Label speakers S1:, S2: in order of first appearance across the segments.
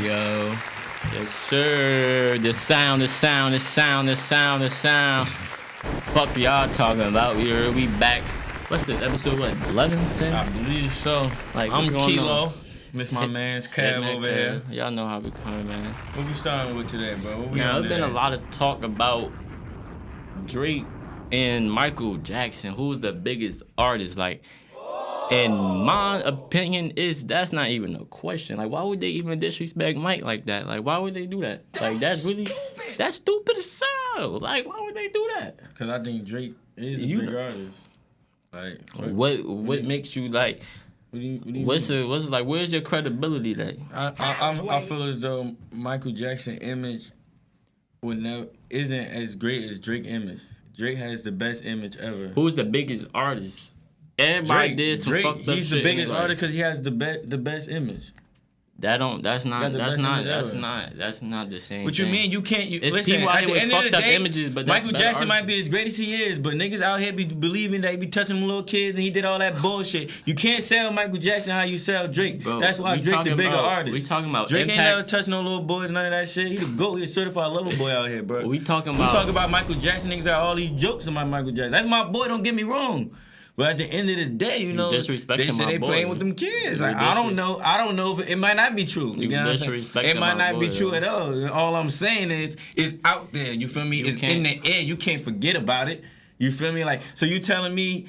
S1: Yo. Yes, sir. The sound. Fuck y'all talking about? We back. What's this episode? What, 11, 10?
S2: I believe so.
S1: Like,
S2: I'm
S1: Kyelow.
S2: Miss my man's Kev over here.
S1: Y'all know how we coming, man.
S2: What we starting with today, bro? What we
S1: Now,
S2: on
S1: there's been
S2: today?
S1: a lot of talk about Drake and Michael Jackson. Who's the biggest artist? Like, in my opinion, that's not even a question. Like, why would they even disrespect Mike like that? Like, why would they do that? Like, that's really stupid. That's stupid as hell. Like, why would they do that?
S2: Because I think Drake is a big artist. Like,
S1: what makes you like? What's like? Where's your credibility? Like,
S2: I feel as though Michael Jackson image isn't as great as Drake image. Drake has the best image ever.
S1: Who's the biggest artist? Everybody did some
S2: Drake,
S1: fucked up
S2: he's
S1: shit.
S2: the biggest artist because he has the best image.
S1: That's not the same.
S2: What you mean? You can't.
S1: It's
S2: Listen,
S1: people out
S2: at
S1: here
S2: the
S1: with
S2: end of
S1: fucked
S2: the
S1: up
S2: day,
S1: images, but
S2: Michael Jackson might
S1: artists.
S2: be as great as he is, but niggas out here be believing that he be touching them little kids and he did all that bullshit. You can't sell Michael Jackson how you sell Drake.
S1: Bro,
S2: that's why Drake the bigger artist.
S1: We talking about
S2: Drake
S1: impact.
S2: ain't never touched no little boys, none of that shit. He the GOAT. He a certified lover boy out here, bro.
S1: We talking
S2: about Michael Jackson. Niggas got all these jokes about Michael Jackson. That's my boy. Don't get me wrong. But at the end of the day, you know, they say they playing with them kids. Like I don't know if it might not be true. You know what I'm saying? It might not be true at all. All I'm saying is it's out there. You feel me? It's in the air. You can't forget about it. You feel me? Like, so you telling me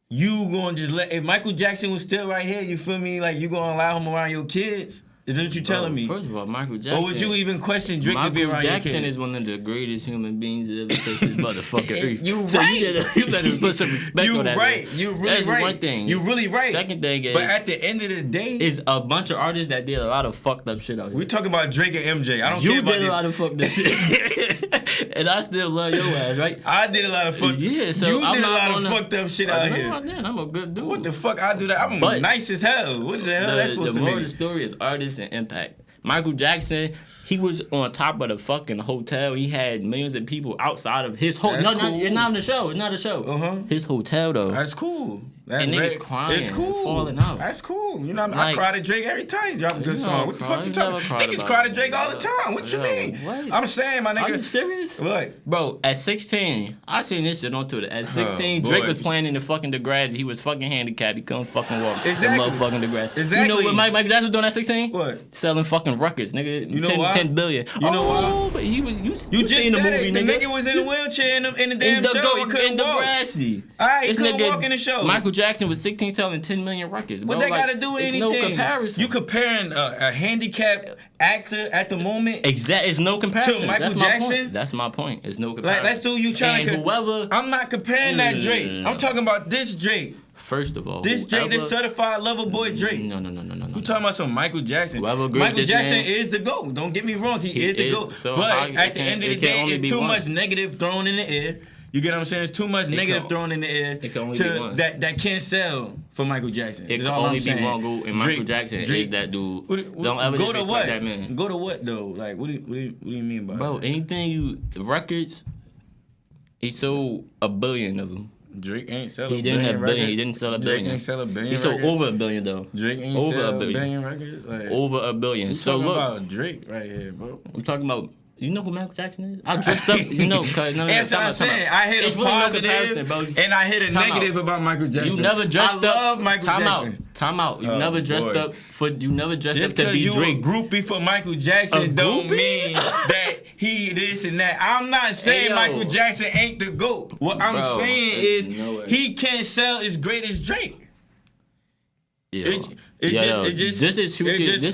S2: you gonna just if Michael Jackson was still right here, you feel me? Like you gonna allow him around your kids? Is that what you telling me?
S1: First of all, Michael Jackson.
S2: Or would you even question Drake to be around your kids?
S1: Michael Jackson is one of the greatest human beings that ever touched this motherfucking earth.
S2: You
S1: so
S2: right.
S1: You better put some respect on that.
S2: You right. You really
S1: That's
S2: right.
S1: one thing.
S2: You really right.
S1: Second thing is.
S2: But at the end of the day,
S1: is a bunch of artists that did a lot of fucked up shit out here.
S2: We talking about Drake and MJ. I don't care about
S1: You did a lot of fucked up shit. And I still love your ass, right?
S2: I did a lot of fucked.
S1: Yeah, so
S2: you did a lot of fucked up shit out here.
S1: I'm a good dude.
S2: What the fuck? I do that. I'm nice as hell. What the hell that's supposed to mean?
S1: The moral of the story is artists and impact. Michael Jackson, he was on top of the fucking hotel. He had millions of people outside of his hotel.
S2: Cool.
S1: It's not on the show. It's not a show. His hotel though.
S2: That's cool. That's
S1: and niggas crying. It's cool. Falling out.
S2: That's cool. You know, I cry to Drake every time he drop a good song. What the fuck you talking about? Niggas cry to Drake all the time. What you mean? What? I'm saying, my nigga.
S1: Are you serious?
S2: What?
S1: Bro, at 16, I seen this shit on Twitter. At 16, Drake was playing in the fucking DeGrasse. He was fucking handicapped. He couldn't fucking walk.
S2: Exactly.
S1: The motherfucking DeGrasse.
S2: Exactly.
S1: You know what Michael Jackson was doing at 16?
S2: What?
S1: Selling fucking records, nigga.
S2: You know why?
S1: 10 billion.
S2: You know why?
S1: But he was. You
S2: just
S1: seen the movie,
S2: it. The nigga was in a wheelchair in the damn show. He couldn't walk.
S1: Degrassi.
S2: Alright, he couldn't walk in the show.
S1: Michael Jackson was 16 selling 10 million records.
S2: What they gotta do with anything?
S1: No comparison.
S2: You comparing a handicapped actor at the moment?
S1: Exactly. It's no comparison.
S2: To Michael Jackson?
S1: That's my point. It's no comparison.
S2: Like that's who you trying to.
S1: Whoever.
S2: I'm not comparing that Drake. I'm talking about this Drake.
S1: First of all,
S2: this Drake, this certified lover boy Drake.
S1: No.
S2: You talking about some Michael Jackson?
S1: Michael
S2: Jackson is the GOAT. Don't get me wrong, he is the GOAT.
S1: So
S2: but at the end of the day, it's too much negative thrown in the air. You get what I'm saying? It's too much negative thrown in the air that can't sell for Michael Jackson.
S1: It can only be one GOAT, and Michael Jackson is that dude. Don't ever
S2: go to what?
S1: That man.
S2: Go to what though? Like what do you mean by
S1: bro?
S2: That?
S1: Anything records? He sold 1 billion of them.
S2: Drake ain't sell a billion.
S1: He didn't sell a billion.
S2: Drake ain't sell a billion.
S1: He sold over 1 billion though.
S2: Drake ain't sell a billion records. Like,
S1: over 1 billion.
S2: So look, about Drake right here, bro.
S1: I'm talking about. You know who Michael Jackson is? I dressed up, cause
S2: that's what I'm saying. I hit a positive and I hit a negative about Michael Jackson.
S1: You never dressed up.
S2: I love Michael Jackson.
S1: Time out. You never dressed up for. You never dressed
S2: just
S1: up to be Drake.
S2: Just because you a groupie for Michael Jackson don't mean that he this and that. I'm not saying Michael Jackson ain't the GOAT. What I'm saying is he can't sell as great as Drake.
S1: This is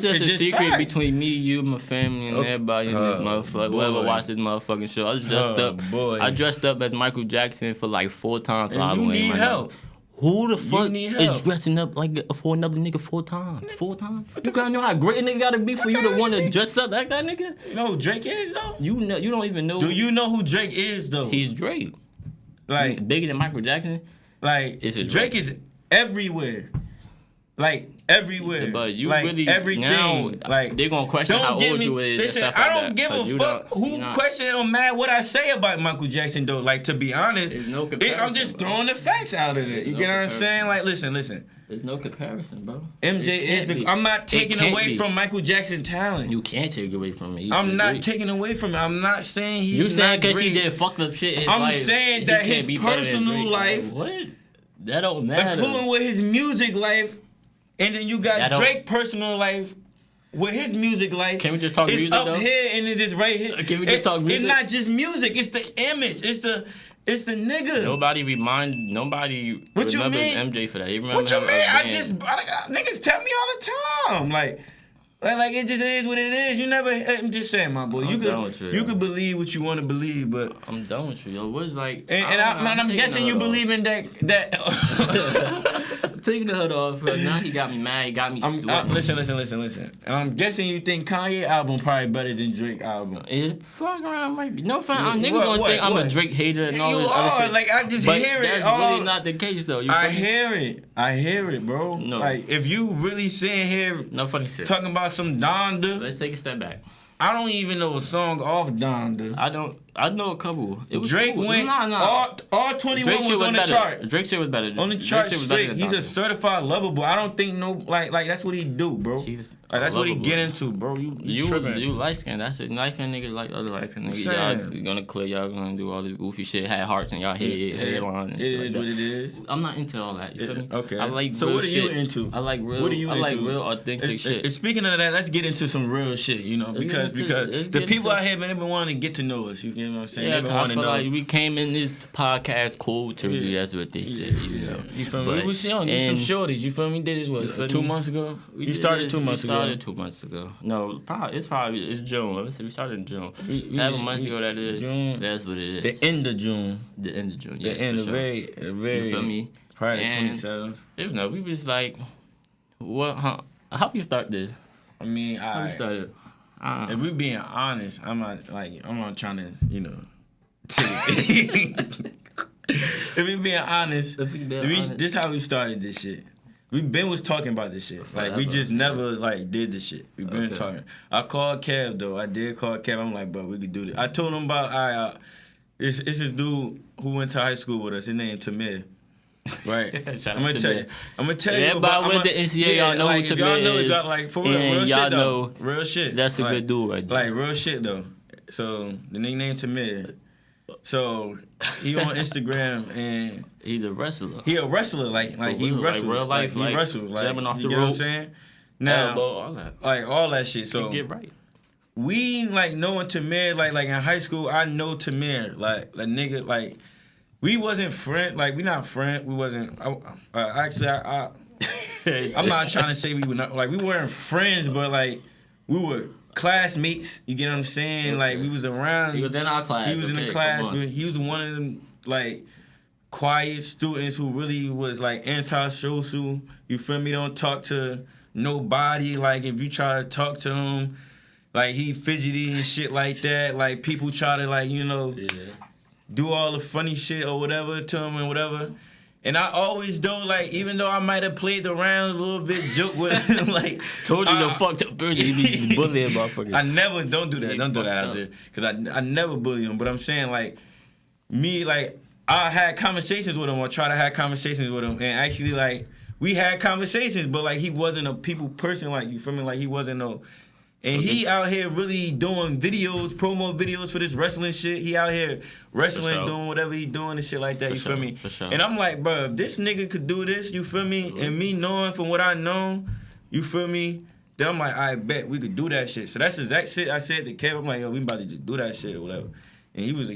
S1: a secret between me, you, my family, and everybody in this motherfucker. Whoever watched this motherfucking show, I was dressed up. I dressed up as Michael Jackson for like 4 times for Halloween.
S2: You need help.
S1: Who the fuck is dressing up like for another nigga 4 times? 4 times? You gotta know how great a nigga gotta be for you to want to dress up like that nigga.
S2: You know who Drake is though?
S1: You don't even know.
S2: Do you know who Drake is though?
S1: He's Drake.
S2: Like
S1: bigger than Michael Jackson.
S2: Like Drake is everywhere. Like everywhere.
S1: But you
S2: like,
S1: really
S2: everything.
S1: Now,
S2: like
S1: they're gonna question how old you is.
S2: Listen,
S1: and stuff
S2: I
S1: like
S2: don't
S1: that,
S2: give a fuck who question or mad what I say about Michael Jackson though. Like to be honest,
S1: no
S2: I'm just throwing the facts out of it. You get what I'm saying? Like listen.
S1: There's no comparison, bro.
S2: MJ is the. I'm not taking away from Michael Jackson's talent.
S1: You can't take away from it.
S2: I'm not taking away from it. I'm not saying he's
S1: you saying
S2: because
S1: he did fucked up shit in his
S2: life.
S1: I'm
S2: saying that his personal life.
S1: What? That don't matter.
S2: Including with his music life, and then you got Drake's personal life. With his music life,
S1: can we just talk music
S2: up
S1: though?
S2: Here and it is right here.
S1: Can we just talk music?
S2: It's not just music. It's the image. It's the nigga.
S1: Nobody remembers MJ for that. You remember
S2: what you mean? Niggas tell me all the time. Like it just is what it is. You never. I'm just saying, my boy. You could believe what you want to believe, but
S1: I'm done with you, yo. What's like?
S2: And I'm guessing you believe in that.
S1: Taking the hood off. Now he got me mad. He got me sweating.
S2: Listen. And I'm guessing you think Kanye album probably better than Drake album.
S1: Fuck around, might be. No fun. Niggas gonna think I'm a Drake hater and all this other shit.
S2: Like I just hear it.
S1: That's really not the case though.
S2: I hear it, bro.
S1: No.
S2: Like if you really sitting here,
S1: no funny shit.
S2: Talking about some Donda.
S1: Let's take a step back.
S2: I don't even know a song off Donda.
S1: I know a couple. It was
S2: Drake
S1: cool.
S2: went all 21 was on the chart.
S1: Drake shit was better.
S2: On the chart straight. He's a certified lover boy. I don't think like that's what he do, bro. That's what he get into, bro. You tripping.
S1: You light skin. That's it. Light skin niggas like other light skin niggas. Y'all gonna clear. Y'all gonna do all this goofy shit. Had hearts in y'all headline and shit like that. It is what it is. I'm not into all that. You feel me?
S2: Okay.
S1: I like
S2: so
S1: real
S2: what are you into?
S1: I like real. I like real authentic shit.
S2: Speaking of that, let's get into some real shit. You know, because the people out here, man, they've been wanting to get to know us. You know what I'm saying?
S1: Yeah, I feel like we came in this podcast cold turkey. That's what they said. You know.
S2: You feel me? We was on some shorties. You feel me? Did this what 2 months ago? You started 2 months ago.
S1: We started 2 months ago. No, it's June. We started in June. 11 months ago. That is June. That's what it is.
S2: The end of June.
S1: The end of June. Yeah.
S2: The end of very. You feel me? Probably the 27th.
S1: No, we was like, what? How you start this?
S2: I mean,
S1: how you started?
S2: If we being honest, I'm not trying to, if we being honest, this how we started this shit. We was talking about this shit. Like we just never did this shit. We been talking. I called Kev though. I did call Kev. I'm like, bro, we could do this. I told him about it's this dude who went to high school with us. His name Tamir. Right. I'm gonna tell you.
S1: Everybody went to NCA. Y'all know who Tamir is.
S2: Y'all know he got for real shit though. Real shit.
S1: That's a good dude right there.
S2: Like real shit though. So the nickname Tamir. So he on Instagram and
S1: he's a wrestler.
S2: He a wrestler, like he wrestles,
S1: like real life,
S2: he wrestles,
S1: jamming off the rope.
S2: You know what I'm saying? Now,
S1: all that.
S2: Like all that shit. So
S1: get right.
S2: We knowing Tamir, like in high school, I know Tamir, like nigga, like we wasn't friend, like we not friend, we wasn't. Actually, I'm not trying to say we were not like we weren't friends, but like we were classmates. You get what I'm saying? Okay. Like we was around.
S1: He was in our class.
S2: He was in the class. He was one of them like quiet students who really was like anti-social. You feel me? Don't talk to nobody. Like if you try to talk to him, like he fidgety and shit like that. Like people try to do all the funny shit or whatever to him and whatever. And I always even though I might have played around a little bit, joke with him, like
S1: told you the fucked up person, you be bullying motherfuckers.
S2: I never don't do that out there, cause I never bully him. But I'm saying I had conversations with him or try to have conversations with him, and actually we had conversations, but he wasn't a people person, you feel me? Like he wasn't no. And he out here really doing videos, promo videos for this wrestling shit. He out here wrestling, doing whatever he doing and shit like that, you feel me?
S1: For sure.
S2: And I'm like, bro, if this nigga could do this, you feel me? And me knowing from what I know, you feel me? Then I'm like, I bet we could do that shit. So that's the exact shit I said to Kev. I'm like, yo, we about to just do that shit or whatever. And he was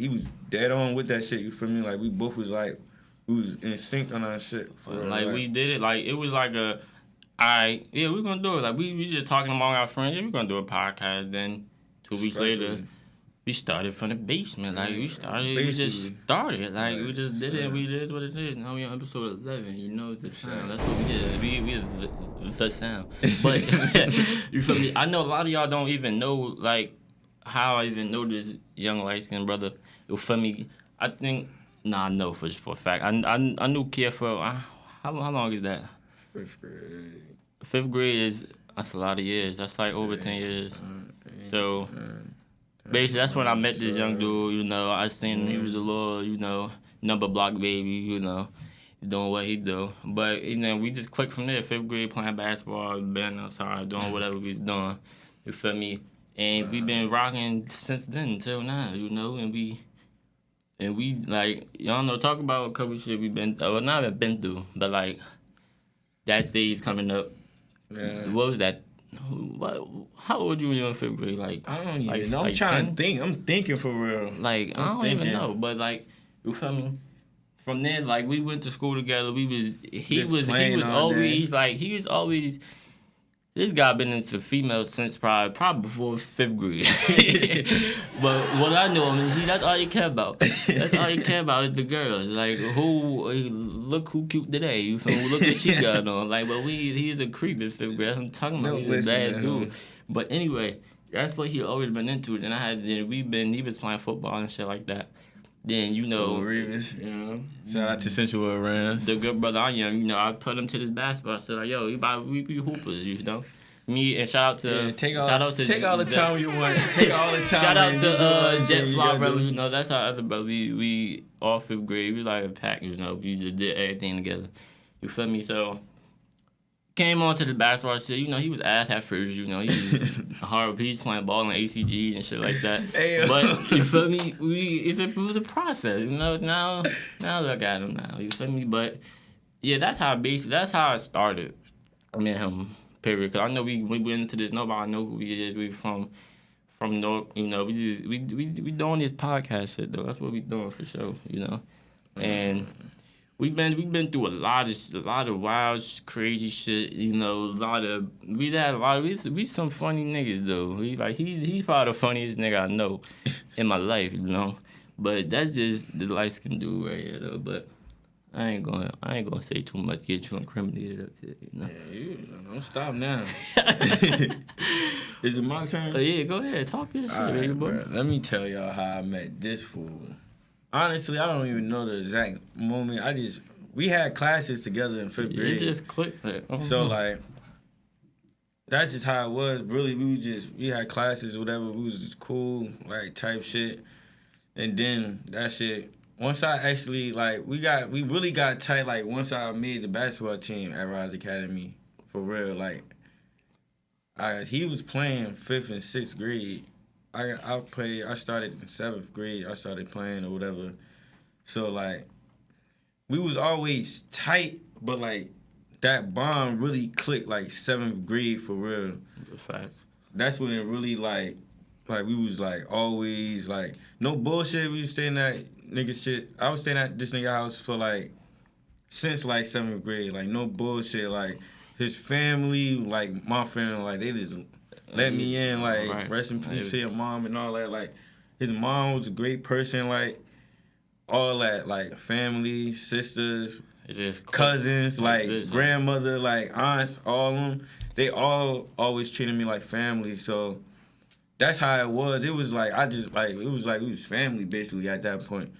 S2: dead on with that shit, you feel me? Like we both was we was in sync on our shit.
S1: We did it, it was like a, alright, yeah, we're gonna do it. We just talking among our friends, yeah, we're gonna do a podcast. Then 2 weeks later, we started from the basement. We just started. We just did it, and we did what it is. Now we on episode 11, you know, the sound. That's what we did. We the sound. But, you feel me? I know a lot of y'all don't even know, how I even know this young light-skinned brother. You feel me? I think, I know for a fact. I knew Kev for, how long is that?
S2: 5th grade.
S1: 5th grade that's a lot of years. That's over 10 years. So basically, that's when I met this young dude. I seen him. He was a little, number block baby. doing what he do. But we just clicked from there. 5th grade playing basketball, been outside, doing whatever we was doing. You feel me? And we been rocking since then until now. And we like y'all know talk about a couple shit we been not even been through, but like that stage coming up.
S2: Yeah.
S1: What was that? What? How old you when you were in 5th grade? Like
S2: I don't even know. I'm trying
S1: 10?
S2: to think. I'm thinking for real.
S1: Like I don't even know, but like you feel me? From there, like we went to school together. He was always. This guy been into females since probably before 5th grade. But what I know, that's all he care about. That's all he care about is the girls. Like look who cute today. You feel me? Look what she got on. Like, but he's a creep in 5th grade. That's what I'm talking about. He's a bad dude. But anyway, that's what he always been into. Then he was playing football and shit like that. Then
S2: Reeves, shout out to Central Rams.
S1: The good brother I am, I put him to this basketball. So like, yo, we be hoopers, Me and shout out to
S2: take all the time you want. Take all the time.
S1: Shout out to Jet Fly brother. That's our other brother. We all 5th grade. We like a pack. We just did everything together. You feel me? So came on to the basketball shit. He was ass at first. He was hard. He's playing ball in ACGs and shit like that.
S2: Hey,
S1: but you feel me? It was a process. Now look at him now. You feel me? But yeah, that's how I started. Me and him. Period. Cause I know we went into this. Nobody know who we is. We from North. We doing this podcast shit though. That's what we doing for sure. And. We've been through a lot of wild, crazy shit. We some funny niggas though. He's probably the funniest nigga I know in my life. But that's just the light skin dude right here though. But I ain't gonna say too much. Get you incriminated up here.
S2: Yeah, you don't stop now. Is it my turn?
S1: Yeah, go ahead. Talk your shit, baby boy.
S2: Let me tell y'all how I met this fool. Honestly, I don't even know the exact moment. We had classes together in 5th grade.
S1: It just clicked.
S2: So like, that's just how it was. Really, we had classes, whatever. We was just cool, like type shit. And then that shit. Once I actually we really got tight. Like once I made the basketball team at Rise Academy, for real. Like, he was playing 5th and 6th grade. I started in 7th grade. I started playing or whatever. So like, we was always tight, but like that bond really clicked like 7th grade for real.
S1: Facts.
S2: That's when it really like we was like always like no bullshit. We was staying at nigga shit. I was staying at this nigga house for like since like 7th grade. Like no bullshit. Like his family, like my family, like they just let me in, like, right. Rest in peace to your mom and all that. Like, his mom was a great person, like, all that, like, family, sisters, cousins, like, grandmother, like, aunts, all of them. They all always treated me like family, so that's how it was. It was like, it was like we was family, basically, at that point.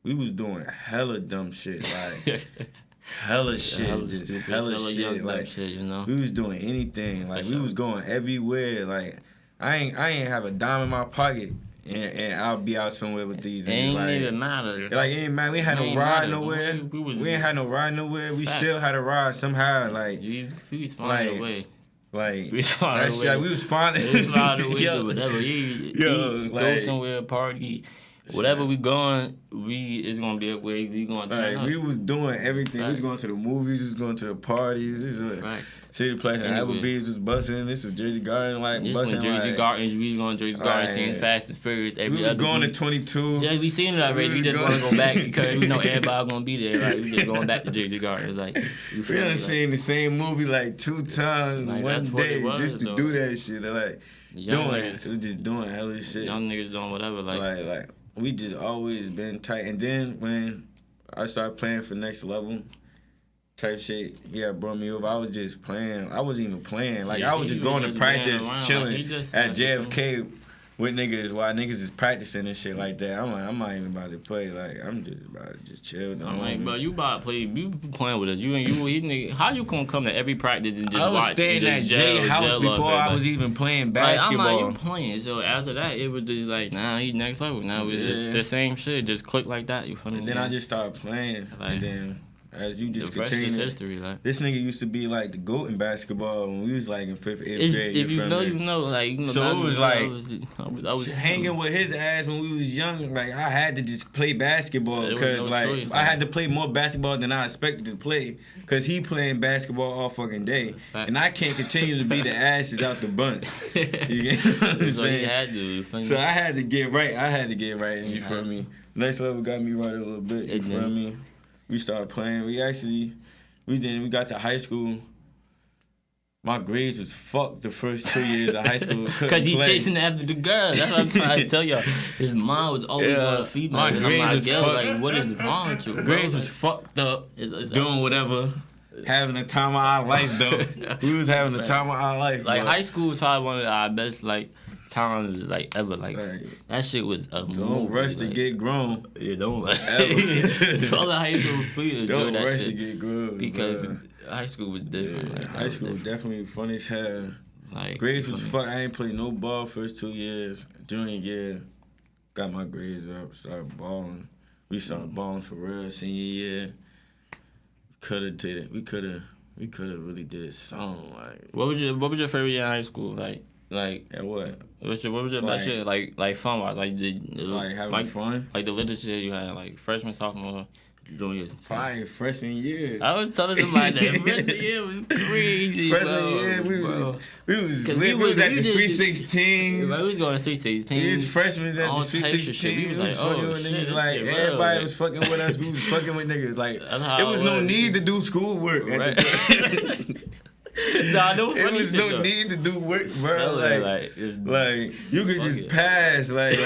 S2: We was doing hella dumb shit, like... Hella shit, hella shit. Like shit, we was doing anything. Like we was going everywhere. Like I ain't have a dime in my pocket, and I'll be out somewhere with these.
S1: It ain't even matter.
S2: Like it ain't matter. We ain't had no ride nowhere. We ain't had no ride nowhere. We still had a ride somehow. Like
S1: we was finding a way.
S2: Like we was finding a way. We was finding a way
S1: to whatever. Go somewhere, party. Whatever we going, it's gonna be a way we going to.
S2: Like we was doing everything. Right. We was going to the movies. We was going to the parties. This was City Place and Applebee's was busting. This was Jersey Garden, like busting.
S1: Jersey Gardens. We was going to Jersey Gardens, seeing Fast and Furious.
S2: We was going to 22.
S1: Yeah, we seen it already. We just want to go back because we know everybody gonna be there. Like we just going back to Jersey Gardens. Like
S2: we done seen the same movie like 2 times one day just to do that shit. Like we just doing hella shit.
S1: Young niggas doing whatever.
S2: Like. We just always been tight. And then when I started playing for next level type shit, he had brought me over. I was just playing. I wasn't even playing. Like, I was just going to practice, chilling at JFK with niggas while niggas is practicing and shit like that. I'm like, I'm not even about to play. Like, I'm just about to just chill.
S1: I'm like, bro, you about to play. You playing with us. You nigga. How you gonna come to every practice and just watch?
S2: I was staying at Jay's house before I was even playing basketball.
S1: I'm like, you playing. So after that, it was just like, nah, he next level. Now it's just the same shit. Just click like that. You feel me?
S2: And then I just started playing. And then as you just
S1: the rest is
S2: continue.
S1: history. Like
S2: this nigga used to be like the GOAT in basketball when we was like in 5th, 8th grade.
S1: If you know, you know. Like you know.
S2: So it was like
S1: I was
S2: hanging with his ass when we was young. Like I had to just play basketball because
S1: choice,
S2: I had to play more basketball than I expected to play because he playing basketball all fucking day, and I can't continue to be the asses out the bunch. You get what I'm saying?
S1: He had to.
S2: So I had to get right. You feel me? Next level got me right a little bit. You feel me? We started playing. We got to high school. My grades was fucked the first 2 years of high school.
S1: Because he chasing after the girl. That's what I'm trying to tell y'all. His mom was always on the female.
S2: My grades was fucked.
S1: Like, what is wrong with you?
S2: Grades was fucked up. It's doing whatever. Having the time of our life, though. We was having the time of our life.
S1: Like, high school was probably one of our best, like, times, like, ever. Like, that shit was a movie.
S2: Don't rush to get grown.
S1: Yeah, don't rush. All the high school, please enjoy that shit.
S2: Don't rush to get grown.
S1: Because high school was different.
S2: Yeah,
S1: like,
S2: high school was definitely fun as hell. Like, grades was fuck. I ain't played no ball first 2 years. Junior year, got my grades up, started balling. We started balling for real senior year. Coulda did it. We coulda really did something. Like,
S1: what was your favorite year in high school? Like
S2: and what?
S1: What was your best shit? Like fun wise?
S2: Like having fun?
S1: Like the literature you had, like freshman, sophomore, junior.
S2: Probably freshman year.
S1: I was telling somebody that freshman year was crazy.
S2: Freshman year we was at the Sweet 16.
S1: We was going to Sweet 16.
S2: We was freshmen at the Sweet 16. We was like, oh shit, like everybody was fucking with us. We was fucking with niggas. Like it was no need to do schoolwork. Right.
S1: Nah, no
S2: it was no need to do work, bro. Like you could just pass. Like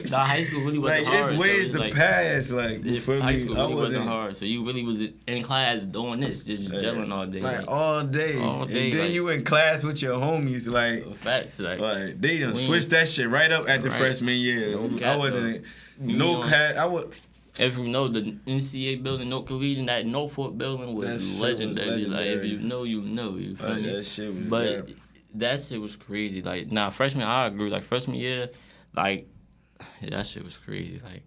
S1: nah, high school really wasn't
S2: hard.
S1: Like
S2: it's ways to pass. Like you feel
S1: high
S2: me?
S1: school really wasn't hard. So you really was in class doing this, just gelling all day.
S2: Like all day. And then you in class with your homies. Like
S1: facts. Like
S2: they done switched that shit right up at the freshman year. I wasn't no class. I was.
S1: If you know the NCAA building, North Collegian, that Norfolk building was legendary. Like if you know, you know. You feel me?
S2: That shit was.
S1: But that shit was crazy. Like freshman, I agree. Like freshman year, like that shit was crazy. Like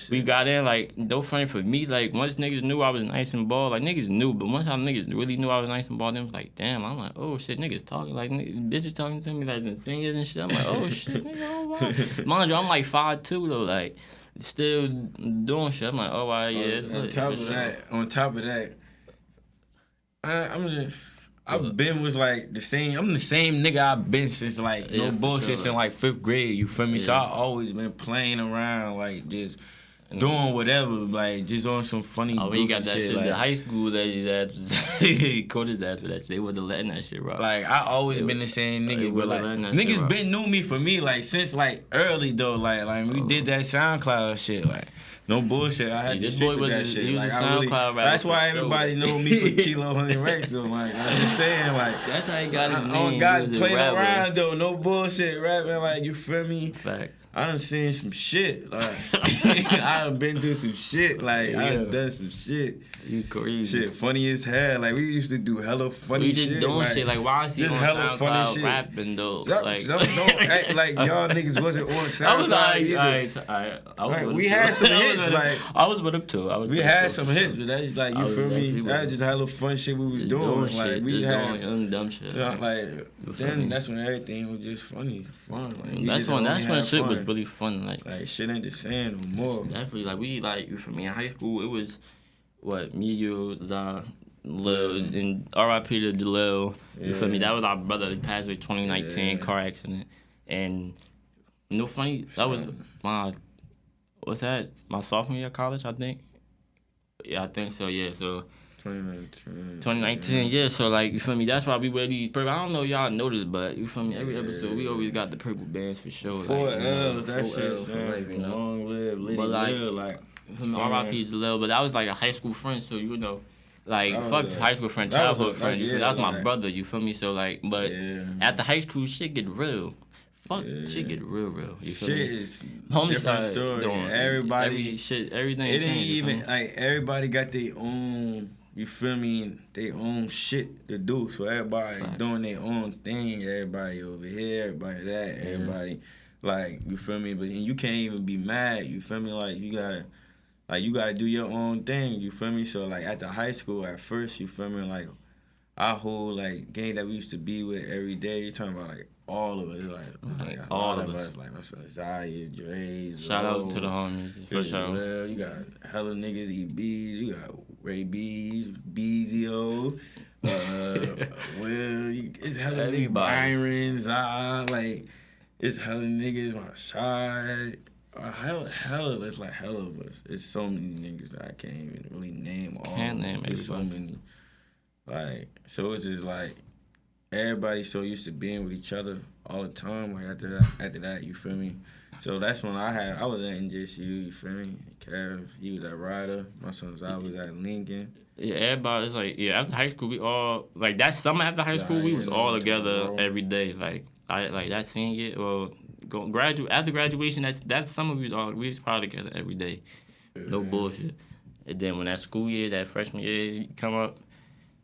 S1: we got in. Like no funny for me. Like once niggas knew I was nice and ball, like niggas knew. But once niggas really knew I was nice and ball, them was like, damn. I'm like, oh shit, niggas talking like bitches talking to me like the singers and shit. I'm like, oh shit, nigga, oh wow. Mind you, I'm like 5'2" though. Like. Still doing shit. I'm like, oh wow, yeah.
S2: On top of that, I've been with like the same. I'm the same nigga I've been since like no bullshit since like 5th grade. You feel me? Yeah. So I always been playing around like just doing whatever, like just on some funny.
S1: Oh, he got that shit. Like, the high school that he caught his ass for that shit. They wasn't letting that shit rock.
S2: Like I always been the same nigga, but like niggas been knew me for me like since like early though. Like we did that SoundCloud shit. Like no bullshit. I had to street with that shit.
S1: He was
S2: like
S1: a SoundCloud rapper.
S2: That's why everybody know me for Kyelow and Rex though. Like I'm just saying like
S1: that's how he got his name.
S2: On God playing around though. No bullshit rapping. Like you feel me?
S1: Fact.
S2: I done seen some shit. Like I done been through some shit. Like I done done some shit.
S1: You crazy.
S2: Shit funny as hell. Like we used to do hella funny shit.
S1: We just doing shit. Like why is he on SoundCloud rapping though?
S2: Like don't act like y'all niggas wasn't on SoundCloud either. We had some hits. Like
S1: I was with him too.
S2: We had some hits, but that's like you feel me. That was just hella fun shit we was doing. Like we had
S1: young dumb shit.
S2: Like then that's when everything was just fun.
S1: That's when shit was really fun.
S2: Like shit ain't the same no more.
S1: Definitely like we like you feel me in high school it was what me, you, Za, Lil, and R.I.P. to Jalil. You feel me? That was our brother. He passed away 2019 car accident. And no funny, that was my my sophomore year of college, I think. Yeah, I think so. Yeah, so 2019, yeah. So like you feel me? That's why we wear these purple. I don't know if y'all noticed, but you feel me? Every episode we always got the purple bands for sure.
S2: 4 L's, that shit for life, you know. Long live, live.
S1: R.I.P. Jalil, but that was like a high school friend, so you know, like fuck high school friend, childhood friend. That was my brother. You feel me? So like, but after high school, shit get real. Shit get real. You feel me?
S2: Is different story. Everybody,
S1: everything.
S2: It ain't even like everybody got their own. You feel me? Their own shit to do. So everybody doing their own thing. Everybody over here. Everybody that. Everybody like you feel me? But you can't even be mad. You feel me? Like you gotta like you gotta do your own thing. You feel me? So like at the high school, at first, you feel me? Like our whole like gang that we used to be with every day. You talking about like all of us, like all of us, like my son Zaya, Dre,
S1: shout out to the homies for sure.
S2: Well, you got hella niggas, EBs, you got Ray B's, Bezio, Will, it's hella niggas, Byron, Zah, like it's hella niggas, my side. Hella, it's like hella of us. It's so many niggas that I can't even really name all.
S1: Can't name everybody.
S2: It's so many. Like, so it's just like everybody's so used to being with each other all the time. Like after that, you feel me? So that's when I was at NJCU, you feel me? Kev, he was at Ryder. My son's I was at Lincoln.
S1: Yeah, everybody. It's like after high school, we all like that summer after high school, we was all together every day. Like that senior or after graduation, that summer we was probably together every day. Yeah. No bullshit. And then when that school year, that freshman year come up,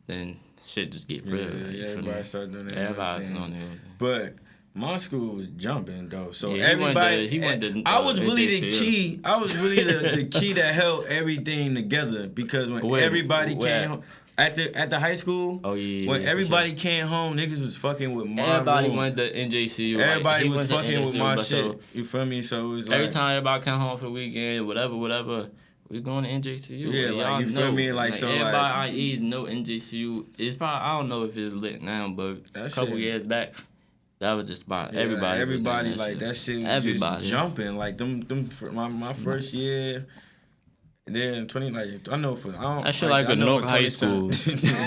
S1: then shit just get real.
S2: Yeah, everybody started doing that.
S1: Everybody's doing it.
S2: But my school was jumping though, so
S1: yeah,
S2: everybody.
S1: He went to
S2: I was really the key. I was really the key that held everything together because when everybody came home, at the high school, when everybody came home, niggas was fucking with my
S1: everybody
S2: room.
S1: went to NJCU.
S2: Everybody was fucking with my shit. So, you feel me? So it was like
S1: every time everybody come home for the weekend, whatever. We going to NJCU.
S2: Yeah, like you feel me? Like so,
S1: everybody IEs know NJCU. It's probably I don't know if it's lit now, but a couple years back, that was just about everybody.
S2: Everybody like that shit was just jumping. Like my first year. Then 20 like I know for I don't.
S1: That shit like a Nook high school.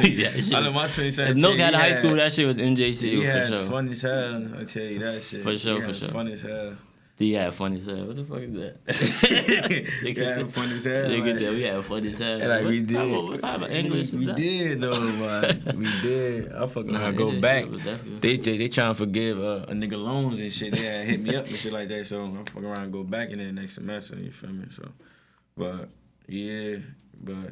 S2: Yeah, I know my 2017.
S1: If Nook had a high school, that shit was NJCU for sure.
S2: Fun as hell. I tell you that shit.
S1: For sure.
S2: Fun as hell.
S1: He had fun as hell. What the fuck is that?
S2: We had fun as hell.
S1: Nigga said we had fun as hell.
S2: Like we did.
S1: What type of English
S2: we did though, man. We did. I fucking go back. They trying to forgive a nigga loans and shit. They had hit me up and shit like that. So I'm fucking around and go back in there next semester. You feel me? So, but yeah, but.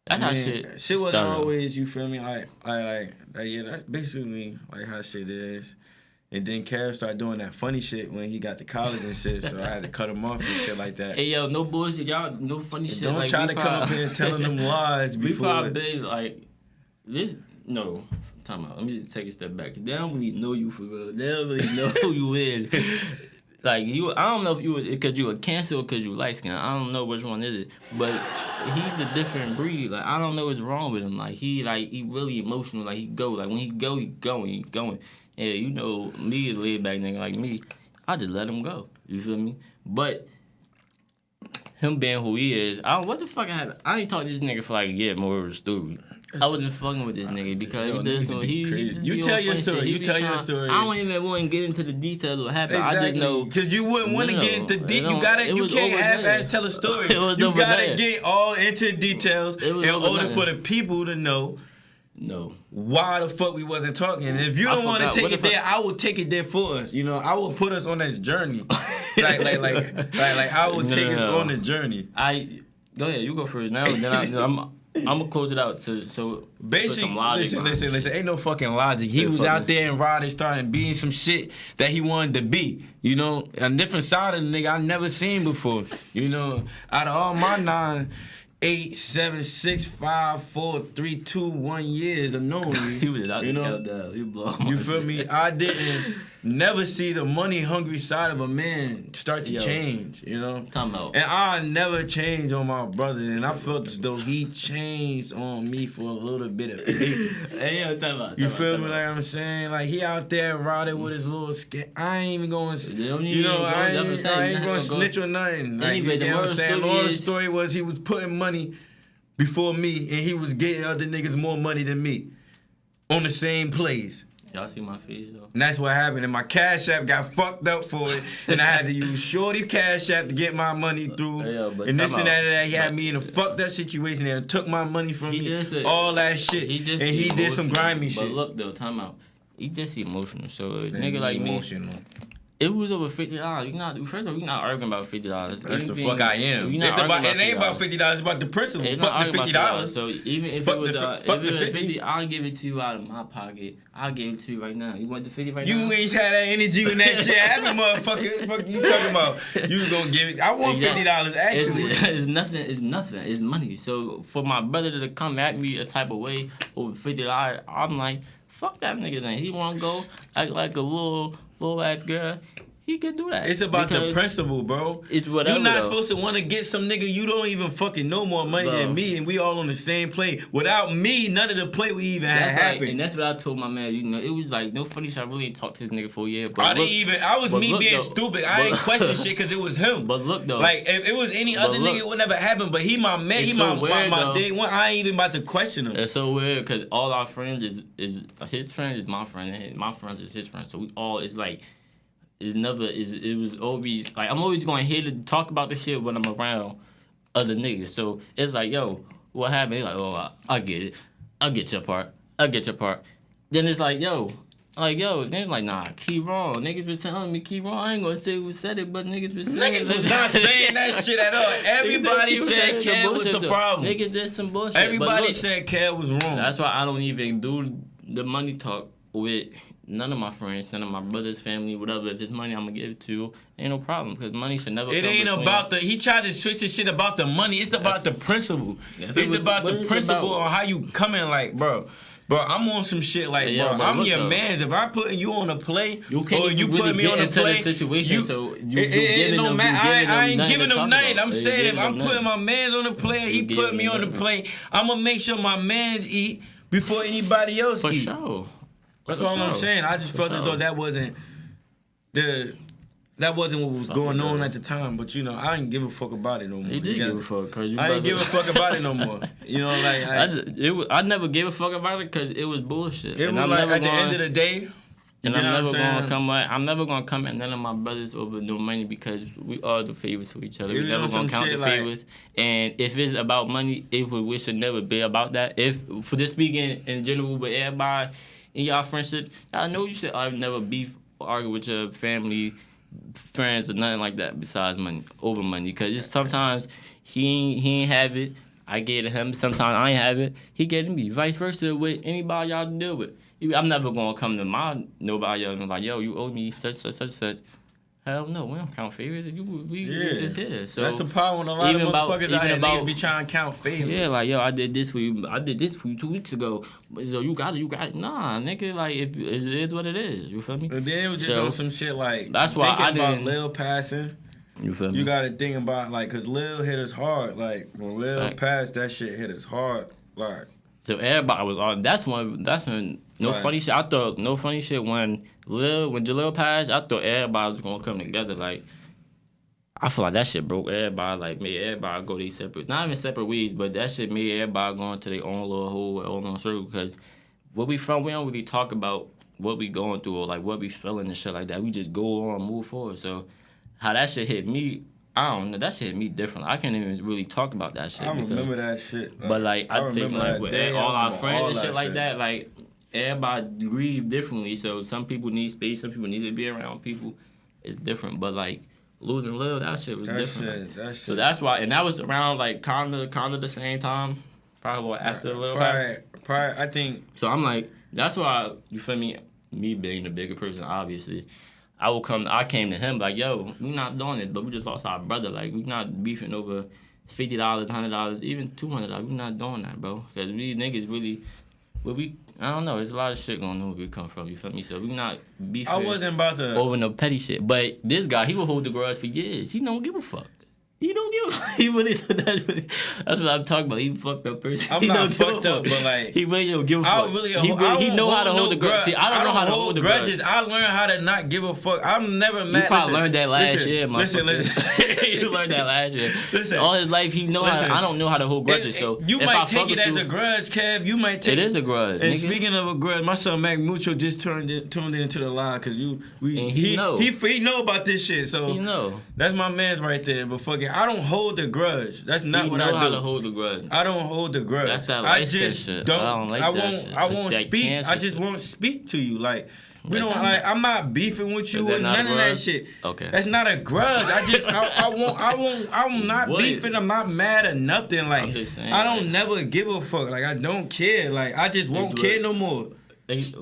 S1: That's how shit.
S2: Shit wasn't always. You feel me? Like yeah. That's basically like how shit is. And then Kev started doing that funny shit when he got to college and shit, so I had to cut him off and shit like that.
S1: Hey, yo, no bullshit. Y'all, no funny shit.
S2: Don't try to come up here telling them lies before.
S1: We probably been like, this, no. Time out. Let me take a step back. They don't really know you for real. They don't really know who you is. Like, I don't know if you were, because you were cancer or because you light skin. I don't know which one is it. But he's a different breed. Like, I don't know what's wrong with him. Like, he really emotional. Like, he go. Like, when he go, he going. Yeah, you know, me, a laid back nigga like me, I just let him go. You feel me? But him being who he is, I ain't talked to this nigga for like a year more of a story. I wasn't fucking with this nigga because
S2: you tell your story. You tell your story.
S1: I don't even want to get into the details of what happened.
S2: Exactly.
S1: I just know
S2: because you wouldn't want to get into details. You can't half-ass tell a story. You gotta get all into the details in order for the people to know.
S1: No.
S2: Why the fuck we wasn't talking? And if you don't want to take it there, I will take it there for us. You know, I will put us on this journey. like I will take us on the journey.
S1: Go ahead. You go first now. Then I'm gonna close it out. So
S2: basically, listen. Ain't no fucking logic. He was out there in Rod and started being some shit that he wanted to be. You know, a different side of the nigga I never seen before. You know, out of all my 9, 8, 7, 6, 5, 4, 3, 2, 1 years of knowing you.
S1: He was out, you know,
S2: you feel me? I didn't never see the money hungry side of a man start to change, you know?
S1: Time out.
S2: And I never changed on my brother, and I felt as though he changed on me for a little bit of
S1: time out.
S2: You feel me? Like I'm saying? Like he out there riding with his little skin. I ain't even going to, you know, I ain't going to snitch or nothing. Like,
S1: anyway,
S2: you know what I'm saying? All the story was he was putting money before me, and he was getting other niggas more money than me on the same plays.
S1: Y'all see my face, though?
S2: And that's what happened. And my Cash App got fucked up for it. And I had to use Shorty Cash App to get my money through. And this and that. He had me in a fucked up situation and took my money from me. All that shit. He did some grimy shit.
S1: But look, though, time out. He just emotional. So a nigga like me, It was over $50. First of all, we're not arguing about $50.
S2: That's the fuck I am. It ain't about $50. It's about the principle. Fuck the $50.
S1: So even if it was $50, I'll give it to you out of my pocket. I'll give it to you right now. You want the $50 right now?
S2: You ain't had that energy in that shit. Every motherfucker, fuck you talking about? You gonna give it? I want $50 actually.
S1: It's nothing. It's nothing. It's money. So for my brother to come at me a type of way over $50, I'm like, fuck that nigga. Then he wanna go act like a little ass girl. He can do that.
S2: It's about the principle, bro.
S1: It's whatever.
S2: You're not supposed to want to get some nigga you don't even fucking know more money than me, and we all on the same play. Without me, none of the play we even had happened.
S1: And that's what I told my man. You know, it was like no funny shit. I really ain't talked to this nigga for a year.
S2: But I was being stupid. I ain't question shit because it was him.
S1: But look though,
S2: like if it was any other nigga, it would never happen. But he my man. He my day one. I ain't even about to question him.
S1: It's so weird because all our friends is his friend is my friend, and my friends is his friend. So we all is like. It was always like I'm always going to hear to talk about the shit when I'm around other niggas. So it's like, yo, what happened? They're like, oh, I get it. I'll get your part. Then it's like, yo. Then like, nah, keep wrong. Niggas been telling me keep wrong. I ain't gonna say who said it, but niggas been saying
S2: Niggas was not saying that shit at all. Everybody said Kev was the problem.
S1: Niggas did some bullshit.
S2: Everybody said Kev was wrong.
S1: That's why I don't even do the money talk with none of my friends, none of my brother's family, whatever. If it's money, I'm gonna give it to you. Ain't no problem because money should never.
S2: It ain't about he tried to switch the shit about the money. It's about the principle. It's about the principle on how you come in, like, bro, I'm on some shit like, I'm your man. If I putting you on a play,
S1: you put me on a play, situation, so
S2: it don't matter. I ain't giving them nothing. I'm saying if I'm putting my mans on the play, he put me on the play. I'm gonna make sure my mans eat before anybody else eat.
S1: For sure.
S2: That's all I'm saying. I just felt as though that wasn't what was going on at the time. But you know, I didn't give a fuck about it no more.
S1: You did give a fuck. I
S2: didn't give a fuck about it no more. You know, like
S1: I never gave a fuck about it because it was bullshit.
S2: It was like at the end of the day.
S1: And I'm never gonna come at none of my brothers over no money because we all do favors for each other. We never gonna count the favors. And if it's about money, we should never be about that. If for this speaking in general with everybody. In y'all friendship, I know you should never beef or argue with your family, friends, or nothing like that besides money, over money. Because it's sometimes he ain't have it, I gave it to him. Sometimes I ain't have it, he gave it to me. Vice versa with anybody y'all deal with. I'm never going to come to nobody else and be like, yo, you owe me such. Hell no, we don't count favors. We just here. So
S2: that's the problem with a lot of motherfuckers out here. Niggas be trying to count favors.
S1: Yeah, like, yo, I did this for you 2 weeks ago. So you got it. Nah, nigga, like, if it is what it is. You feel me?
S2: And then it was just on some shit like,
S1: that's why I didn't.
S2: About Lil passing.
S1: You feel me?
S2: You got to think about, like, because Lil hit us hard. Like, when Lil passed, that shit hit us hard. Like,
S1: so everybody was on. That's when funny shit. I thought no funny shit when Jalil passed. I thought everybody was gonna come together. Like, I feel like that shit broke everybody. Like, made everybody go these separate, not even separate ways, but that shit made everybody go into their own little hole, own little circle. Because where we from, we don't really talk about what we going through or like what we feeling and shit like that. We just go on, move forward. So how that shit hit me. I don't know. That shit hit me different. I can't even really talk about that shit.
S2: I remember that shit.
S1: But like I think like with all our friends and shit like that, like everybody grieve differently. So some people need space. Some people need to be around people. It's different. But like losing Lil, that shit was different.
S2: That shit.
S1: So that's why, and that was around like kind of the same time, probably after Lil passed.
S2: Prior, I think.
S1: So I'm like, that's why you feel me. Me being the bigger person, obviously. I came to him like, yo, we not doing it, but we just lost our brother. Like, we not beefing over $50, $100, even $200. We not doing that, bro. Because we niggas really, I don't know. There's a lot of shit going on where we come from. You feel me? So we not beefing.
S2: I wasn't about to
S1: over no petty shit. But this guy, he will hold the grudge for years. He don't give a fuck. He don't give. He really. That's what I'm talking about. He fucked up person.
S2: I'm not fucked up, but like
S1: he really don't give a fuck. He know how to hold the grudge. See, I don't know how to hold the grudges.
S2: I learned how to not give a fuck. I'm never mad.
S1: You probably learned that last year, man.
S2: Listen.
S1: You learned that last year. Listen. All his life, he know how. I don't know how to hold grudges. So
S2: you might take it as a grudge, Kev. You might take
S1: it as a grudge.
S2: And speaking of a grudge, my son Mac Mucho just tuned into the line because he know about this shit. So
S1: he know.
S2: That's my man's right there. But fucking, I don't hold the grudge. That's not what I do.
S1: You know how to hold the grudge.
S2: I don't hold the grudge.
S1: That's that light skin shit. I don't like that shit.
S2: I won't speak. I just won't speak to you. Like We don't like. I'm not beefing with you or none of that shit.
S1: Okay.
S2: That's not a grudge. I'm not beefing. I'm not mad or nothing. Like, I'm just saying, I don't never give a fuck. Like, I don't care. Like, I just won't care no more.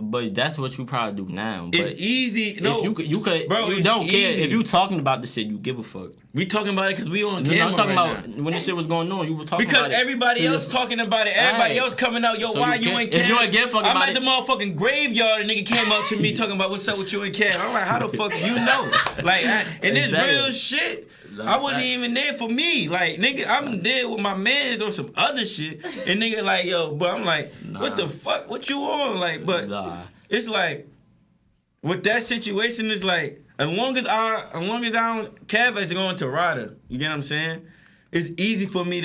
S1: But that's what you probably do now. But
S2: it's easy. No,
S1: you could. Bro, you don't care if you talking about the shit. You give a fuck.
S2: We talking about it because we on camera.
S1: I'm talking about when this shit was going on. You were talking
S2: because
S1: about it.
S2: Because everybody else talking about it. Everybody else coming out. Yo, so why you ain't care?
S1: If you ain't give a fuck about it.
S2: I'm at the motherfucking graveyard. And nigga came up to me talking about what's up with you and Kev. I'm like, how the fuck you know? Like, and this real shit. I wasn't even there for me. Like, nigga, I'm there with my mans or some other shit. And nigga like, yo, but I'm like, what the fuck? What you on? Like, but it's like, with that situation, it's like, as long as I don't, Kev is going to Ryder. You get what I'm saying? It's easy for me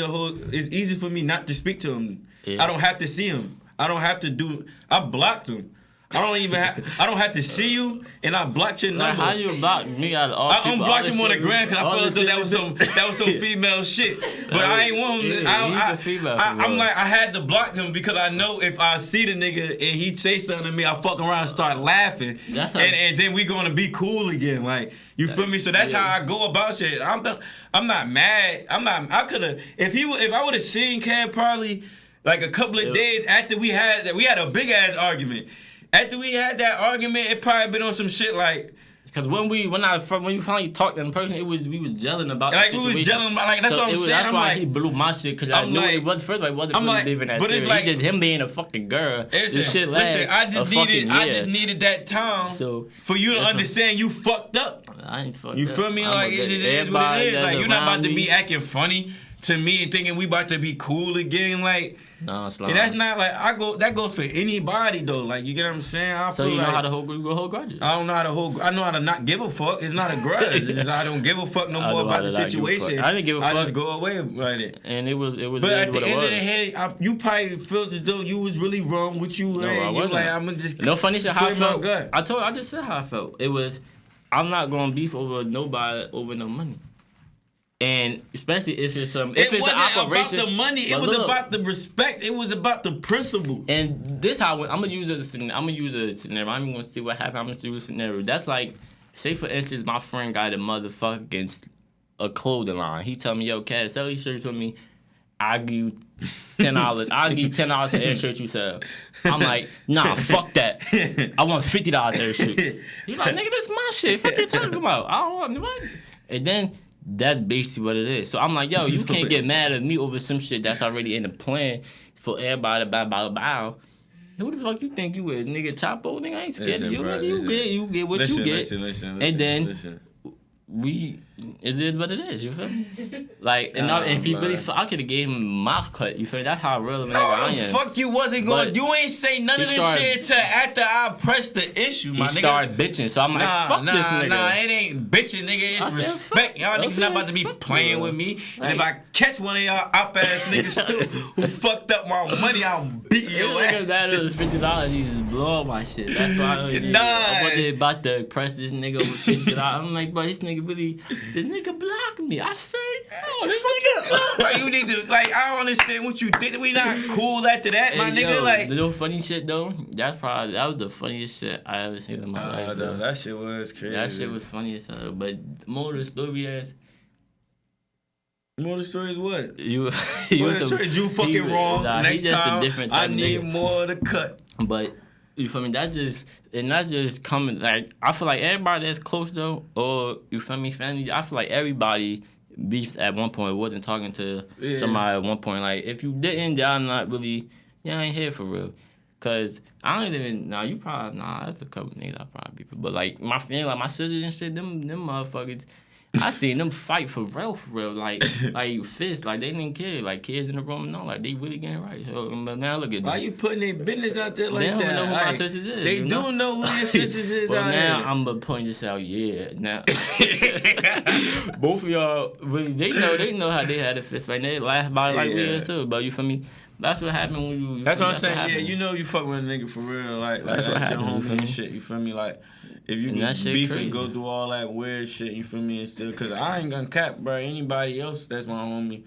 S2: not to speak to him. Yeah. I don't have to see him. I don't have to do. I blocked him. I don't have to see you, and I blocked your number.
S1: Like, how you block me out of all people?
S2: I unblocked him on the gram because I felt as though that was some female shit. But I ain't want him. I'm like, I had to block him because I know if I see the nigga and he say something to me, I fuck around and start laughing, and then we gonna be cool again. Like, you feel me? So that's how I go about shit. I'm not mad. I could have if I would have seen Kev probably like a couple of days after we had a big ass argument. After we had that argument, it probably been on some shit like.
S1: Because when you finally talked in person, we was gelling about the situation.
S2: We was gelling about, like, that's what I'm saying.
S1: That's why he blew my shit, because I knew it wasn't, first of all, it wasn't really living that serious. Like, just him being a fucking girl. Listen,
S2: I just needed that time for you to understand you fucked up.
S1: I ain't fucked up.
S2: You feel me? Like, it is what it is. Like, you're not about to be acting funny to me and thinking we about to be cool again. Like,
S1: no, it's not.
S2: And that's not like that goes for anybody though. Like, you get what I'm saying?
S1: So you know how to hold grudges?
S2: I don't know how to hold. I know how to not give a fuck. It's not a grudge. It's just I don't give a fuck no more about the situation.
S1: I didn't give a fuck.
S2: I just go away with it.
S1: And it was.
S2: But at the end of the day, you probably felt as though you was really wrong with you.
S1: No, I wasn't.
S2: Like, I'm just.
S1: No funny shit. How I felt. I just said how I felt. It was. I'm not gonna beef over nobody over no money. And especially if it's an operation. It wasn't about the money. It was about the respect. It was about the principle. And this how I'm gonna use a scenario. I'm even gonna see what happened. I'm gonna use a scenario. That's like, say for instance, my friend got a motherfucking a clothing line. He tell me, yo, Kev, sell these shirts with me. I'll give you $10. I'll give you $10 for every shirt you sell. I'm like, nah, fuck that. I want $50 every shirt. He's like, nigga, this is my shit. Fuck you talking about? I don't want what. And then. That's basically what it is. So I'm like, yo, you can't get mad at me over some shit that's already in the plan for everybody to bow. Who the fuck you think you is, nigga? Chapo, nigga, I ain't scared of you. You get what you get.
S2: Listen,
S1: and then it is what it is. You feel me? Like, and if he really, I could have gave him my cut. You feel me? That's how real of a nigga I am.
S2: Fuck you wasn't going. You ain't say none of this shit till after I pressed the issue, my nigga.
S1: He started bitching, so I'm like, fuck this nigga.
S2: Nah, it ain't bitching, nigga. It's respect. Y'all niggas not about to be playing with me. Like, and if I catch one of y'all op ass niggas too who fucked up my money, I'll beat your ass.
S1: Nigga, that was $50. He just blew all my shit. That's why I wasn't about to press this nigga with $50. I'm like, but this nigga really. The nigga blocked me. I said, oh, this nigga.
S2: Like, you need to, like, I don't understand what you think. We not cool after that, my nigga. Like,
S1: the little funny shit though. That was the funniest shit I ever seen in my life.
S2: No, that shit was crazy.
S1: That shit was funny as hell. But more of the story is.
S2: More of the story is what? You fucking wrong. Next time, I need more of the cut.
S1: But. You feel me? That just coming, like, I feel like everybody that's close though, or you feel me, family, I feel like everybody beefed at one point, wasn't talking to somebody at one point. Like, if you didn't, y'all not really, y'all ain't here for real. Cause I don't even, that's a couple niggas I probably beef with. But like my family, like my sisters and shit, them motherfuckers, I seen them fight for real, like fists, like they didn't care, like kids in the room, no, like they really getting right. So, but now look at them.
S2: Why you putting their business out there like that?
S1: They don't know who my sisters is.
S2: They do know who your sisters is.
S1: Well, now I'm gonna point this out. Yeah, now both of y'all really, they know how they had a fist fight. They laugh about it like we is too. But you feel me? That's what happened when you.
S2: That's what I'm saying. Yeah, you know you fuck with a nigga for real. Like that's what happened. Your homie and shit. You feel me? Like. If you can beef and go through all that weird shit, you feel me? And still, cause I ain't gonna cap, bro. Anybody else that's my homie,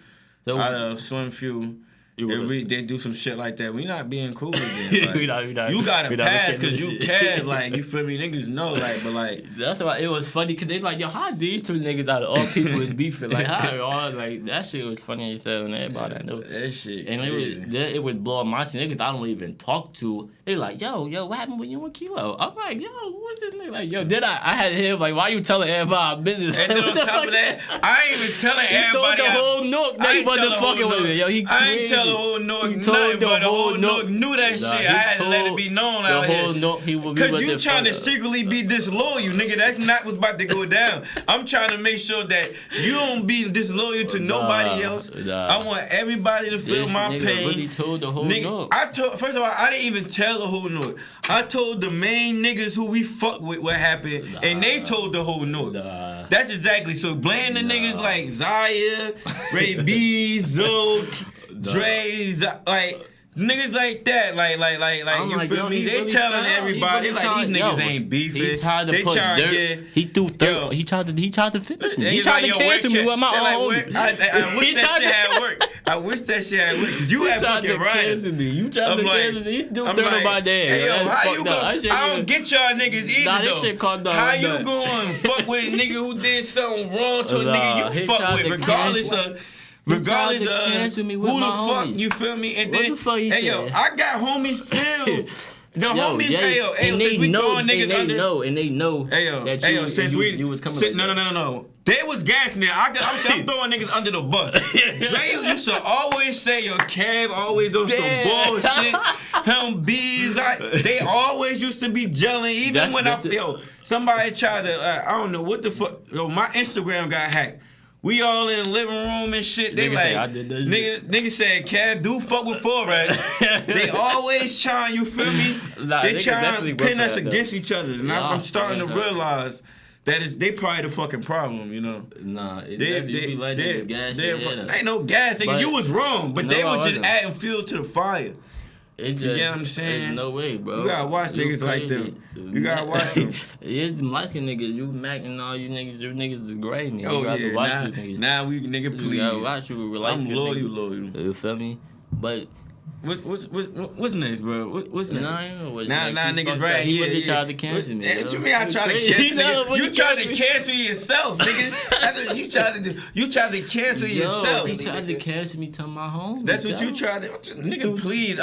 S2: out of Slim Few, if they do some shit like that, we not being cool again. Like, we not, you gotta pass because you Kev, like, you feel me? Niggas know, like, but like.
S1: That's why it was funny because they like, yo, how these two niggas out of all people is beefing? Like, how all, like, that shit was funny as hell and everybody I know.
S2: That shit.
S1: And it was blowing my shit. Niggas I don't even talk to. They like, yo, what happened with you and Kyelow? I'm like, yo, what's this nigga? Like, yo, I had him, like, why you telling everybody our business?
S2: And then on top of that, I ain't even telling everybody.
S1: He told the whole Nook that he wasn't fucking with it. Yo, he
S2: I ain't tell the whole Nook nothing, but the whole Nook knew that shit. I had to let it be known out here. The whole Nook, because you trying to secretly be disloyal, nigga. That's not what's about to go down. I'm trying to make sure that you don't be disloyal to nobody else. I want everybody to feel my pain.
S1: Really told the whole Nook.
S2: First of all, I didn't even tell the whole Nook. I told the main niggas who we fuck with what happened, and they told the whole Nook. That's exactly. So blame the niggas like Zaya, Ray B, Zoe, Dre, like niggas like that, like you feel me? They really telling everybody like these niggas ain't beefing. They trying to get.
S1: He threw dirt. He tried to finish me. He tried to cancel me with my own.
S2: I wish that shit had worked. I wish that shit had worked because you had fucking right.
S1: You tried to cancel me. He threw dirt on my dad.
S2: Hey, yo, how you going? I don't get y'all niggas either though. How you going fuck with a nigga who did something wrong to a nigga you fuck with, regardless of who the fuck, you feel me? And then, hey yo, I got homies still. The homies, hey yo, since we throwing niggas under,
S1: and they know,
S2: hey yo, since you was coming, no. They was gassing there. I'm throwing niggas under the bus. Dre used to always say, yo, Kev always on some bullshit. Him bees, like, they always used to be gelling. Even when somebody tried to, I don't know what the fuck, yo, my Instagram got hacked. We all in the living room and shit. They niggas said, Kev, do fuck with Forex. They always trying, you feel me? They trying to pin us against each other. And I'm starting to realize that they probably the fucking problem, you know?
S1: Nah, they
S2: ain't no gas, nigga. You was wrong, but they were just adding fuel to the fire. You get what I'm saying?
S1: There's no way, bro.
S2: You gotta watch niggas like them. You gotta watch them.
S1: It's light skin niggas. You Mac and all you niggas is gray. You
S2: gotta watch you niggas. Now we nigga please.
S1: You gotta watch you with light skin.
S2: I'm loyal.
S1: You feel me? But
S2: what's next, bro? What's next?
S1: Nah, I know what's
S2: next. Nah, niggas right here.
S1: He really tried to cancel me.
S2: What you mean I tried to cancel you? You tried to cancel yourself, nigga. That's what you tried to do. You tried to cancel yourself.
S1: He tried to cancel me to my home.
S2: That's what you tried to. Nigga, please.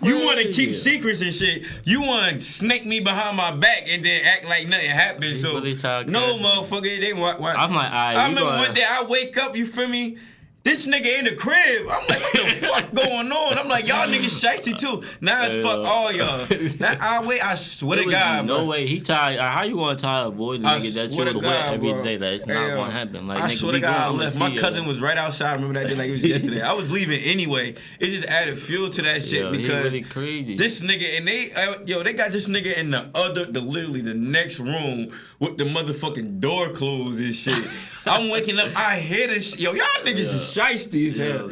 S2: You want to keep secrets and shit. You want to snake me behind my back and then act like nothing happened. So no, motherfucker. They watch.
S1: I'm like,
S2: I remember one day I wake up. You feel me? This nigga in the crib. I'm like, what the fuck going on? I'm like, y'all niggas shicey too. Now it's fuck all y'all. Now I swear to God,
S1: no way. He tried. How you want to try to avoid the nigga that you would with every day? That it's not gonna happen. Like,
S2: I swear to God, I left. My cousin was right outside. I remember that day like it was yesterday. I was leaving anyway. It just added fuel to that shit because
S1: really crazy.
S2: This nigga and they got this nigga in literally the next room with the motherfucking door closed and shit. I'm waking up, I hear this shit. Yo, y'all niggas is shiesty as hell.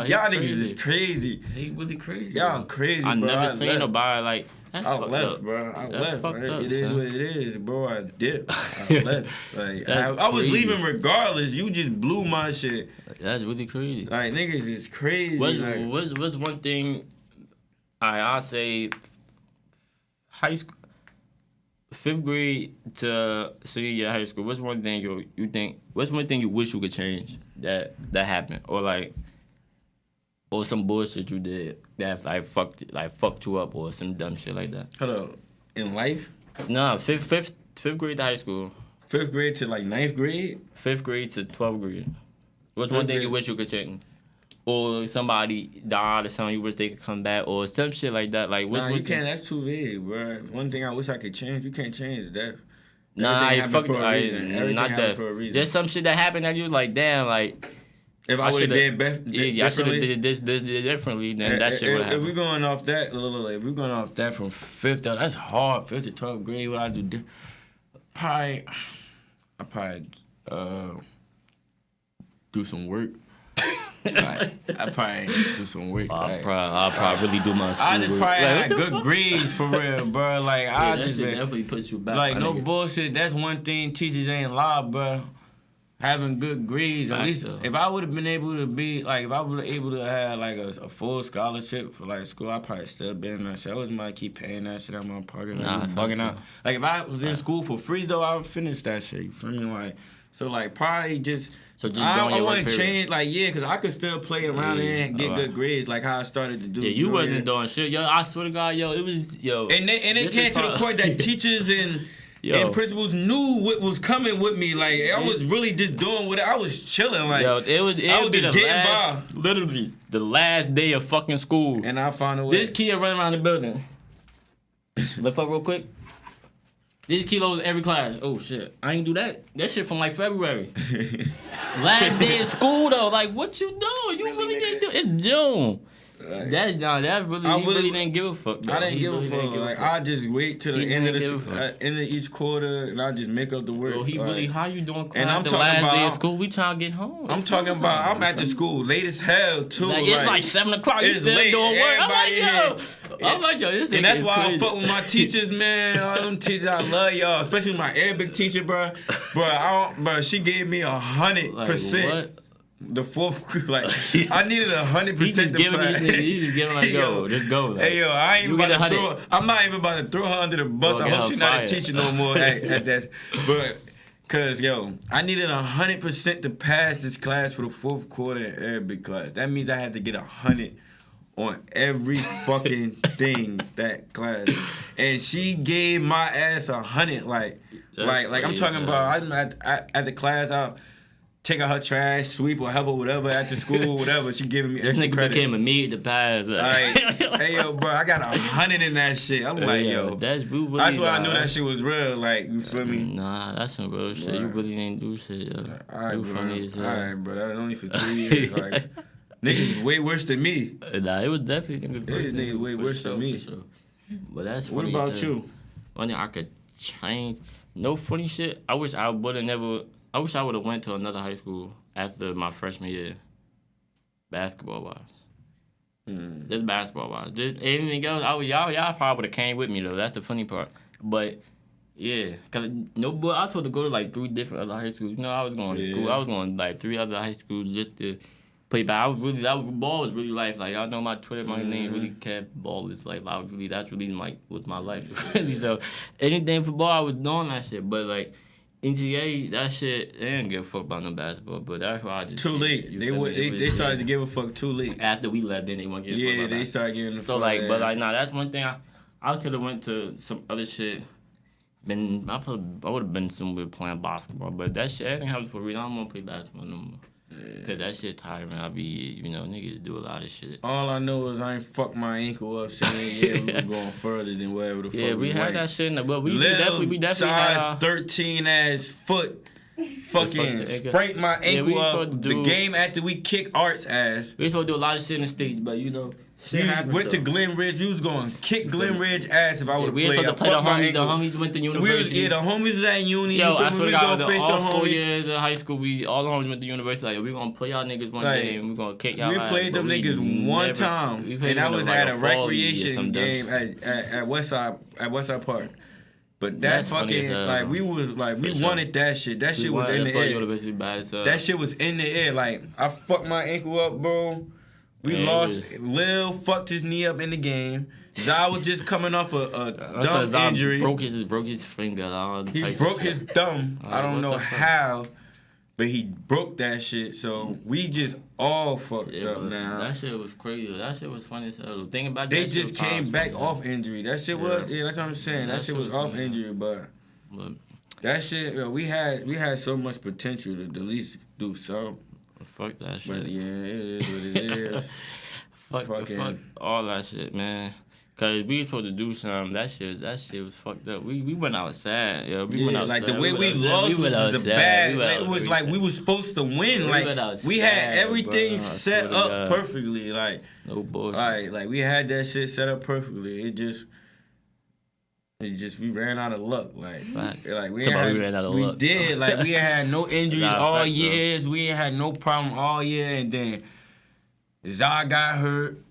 S2: Y'all niggas is crazy.
S1: He really crazy.
S2: Y'all crazy, bro.
S1: I never seen nobody like.
S2: I left, bro. I left. It is what it is, bro. I dipped. I left. Like I was leaving regardless. You just blew my shit.
S1: That's really crazy.
S2: Like niggas is crazy.
S1: What's one thing? I'd say high school. 5th grade to senior year of high school, what's one thing you think? What's one thing you wish you could change that happened, or some bullshit you did that fucked you up, or some dumb shit like that?
S2: Hold up, in life?
S1: No, 5th grade to high school.
S2: 5th grade to like 9th grade.
S1: 5th grade to 12th grade. What's one thing you wish you could change? Or somebody died or something you wish they could come back, or some shit like that. Like,
S2: nah, you can't. That's too big, bro. One thing I wish I could change, you can't change death.
S1: Nah, fuck not that. There's some shit that happened that you like, damn, like.
S2: If I would have did
S1: I should have did this differently. Then that shit would happen.
S2: If we're going off that, from 5th, that's hard. 5th to 12th grade, what I do? I probably do some work. I probably do some work.
S1: I'll probably really do my school
S2: I just probably had good grades for real, bro. Like
S1: that shit definitely puts you back.
S2: Like no bullshit. That's one thing teachers ain't lie, bro. having good grades. At least if I would have been able to be like, if I would have able to have like a full scholarship for like school, I probably still been in that shit. I wouldn't mind keep paying that shit out my pocket. Like, bugging out. Like if I was in school for free though, I would finish that shit. You feel me? Like so, like probably just. So just I wouldn't change, like, because I could still play around there and get good grades, like how I started to do.
S1: Yeah, you wasn't doing shit, yo. I swear to God, yo, it was, yo.
S2: And it came to the point that teachers and principals knew what was coming with me. Like I was really just doing what I was chilling. Like
S1: yo, I was just getting by. Literally the last day of fucking school,
S2: and I found a way.
S1: This kid running around the building. Look up real quick. These kilos in every class. Oh shit, I ain't do that. That shit from like February. Last day of school though. Like what you doing? You really ain't do. It's June. Right. That really didn't give a fuck. Though.
S2: I didn't give a fuck. Like I just wait till the end of each quarter, and I just make up the work.
S1: Yo, he really how you doing? And I'm talking last day of school. We trying to get home.
S2: I'm talking about I'm at the school late as hell too.
S1: Like, it's like 7 o'clock. You still late. Doing work. I'm like yo. This nigga.
S2: And that's why
S1: crazy.
S2: I fuck with my teachers, man. All them teachers, I love y'all. Especially my Arabic teacher, bro. Bro, she gave me 100%. The fourth, like, I needed 100%
S1: He just giving like, yo, just go. Like,
S2: hey, yo, I'm not even about to throw her under the bus. I hope she's not a teacher no more at that. But, cause, yo, I needed 100% to pass this class for the fourth quarter in Arabic class. That means I had to get 100 on every fucking thing that class. And she gave my ass 100. Like I'm talking about, I'm at the class, take out her trash, sweep or help her whatever after school, whatever. She giving me extra credit.
S1: This nigga became immediate to pass.
S2: Like, hey yo, bro, I got 100 in that shit. I'm like, yo, that's why I knew that shit was real. Like, you feel me?
S1: Nah, that's some real shit. Right. You really didn't do shit, yo.
S2: Alright, bro. That was only for 2 years. Like, niggas way worse than me.
S1: Nah, it was definitely niggas worse.
S2: Niggas way worse than me.
S1: Sure. But that's
S2: funny. What about you?
S1: One thing I could change. No funny shit. I wish I would have went to another high school after my freshman year. Basketball wise. Just basketball wise. Just anything else, y'all probably would have came with me though. That's the funny part. But yeah, cause I was supposed to go to like 3 different other high schools. You know, I was going to school. I was going to like 3 other high schools just to play. But ball was really life. Like y'all know my Twitter, my name really Kev. Ball is life. Was my life. So anything for ball, I was doing that shit. But like. NCAA, that shit, they didn't give a fuck about no basketball, but that's why I just...
S2: Too late. They started to give a fuck too late.
S1: After we left, then they want to give a fuck about
S2: they started giving a fuck.
S1: So, like, but, like, nah, that's one thing I could have went to some other shit. I would have been somewhere playing basketball, but that shit, everything happens for a reason. I don't want to play basketball no more. Cause that shit tiring. Niggas do a lot of shit.
S2: All I know is I ain't fucked my ankle up saying, we were going further than wherever the fuck
S1: we
S2: we
S1: had that shit in the, but we definitely
S2: size 13 ass foot fucking sprained my ankle up the game after we kicked Art's ass.
S1: We supposed to do a lot of shit in the States, but shit happened.
S2: Went to Glen Ridge. You was going to kick Glen Ridge ass if I would have played.
S1: We supposed to play the homies went to university.
S2: The homies was at uni.
S1: Yo, I swear to God, all 4 years of high school, all the homies went to university. Like, we gonna play y'all niggas one game. We gonna kick y'all ass.
S2: We played them niggas one time, and that was at a recreation game at Westside Park. But that's fucking like we wanted that shit. That shit was in the air. That shit was in the air. Like I fucked my ankle up, bro. We lost. Lil fucked his knee up in the game. Zai was just coming off a dumb injury.
S1: Broke his finger.
S2: He broke his thumb. I don't know how, but he broke that shit. So we just all fucked up now.
S1: That shit was crazy. That shit was funny as hell. Thinking about
S2: they just came back off injury. That shit was that's what I'm saying. That shit was off injury, but that shit we had so much potential to at least do something.
S1: Fuck that shit.
S2: But yeah, it is what it is.
S1: fuck all that shit, man. Cause we was supposed to do something. That shit was fucked up. We went outside, yo. We went outside.
S2: Like the way we lost was the bad. It was like we was supposed to win. Like we had everything set up perfectly. Like
S1: no bullshit.
S2: Like we had that shit set up perfectly. It just we ran out of luck. Like we ran out of luck. We did. Like we had no injuries all years. We ain't had no problem all year, and then Zai got hurt.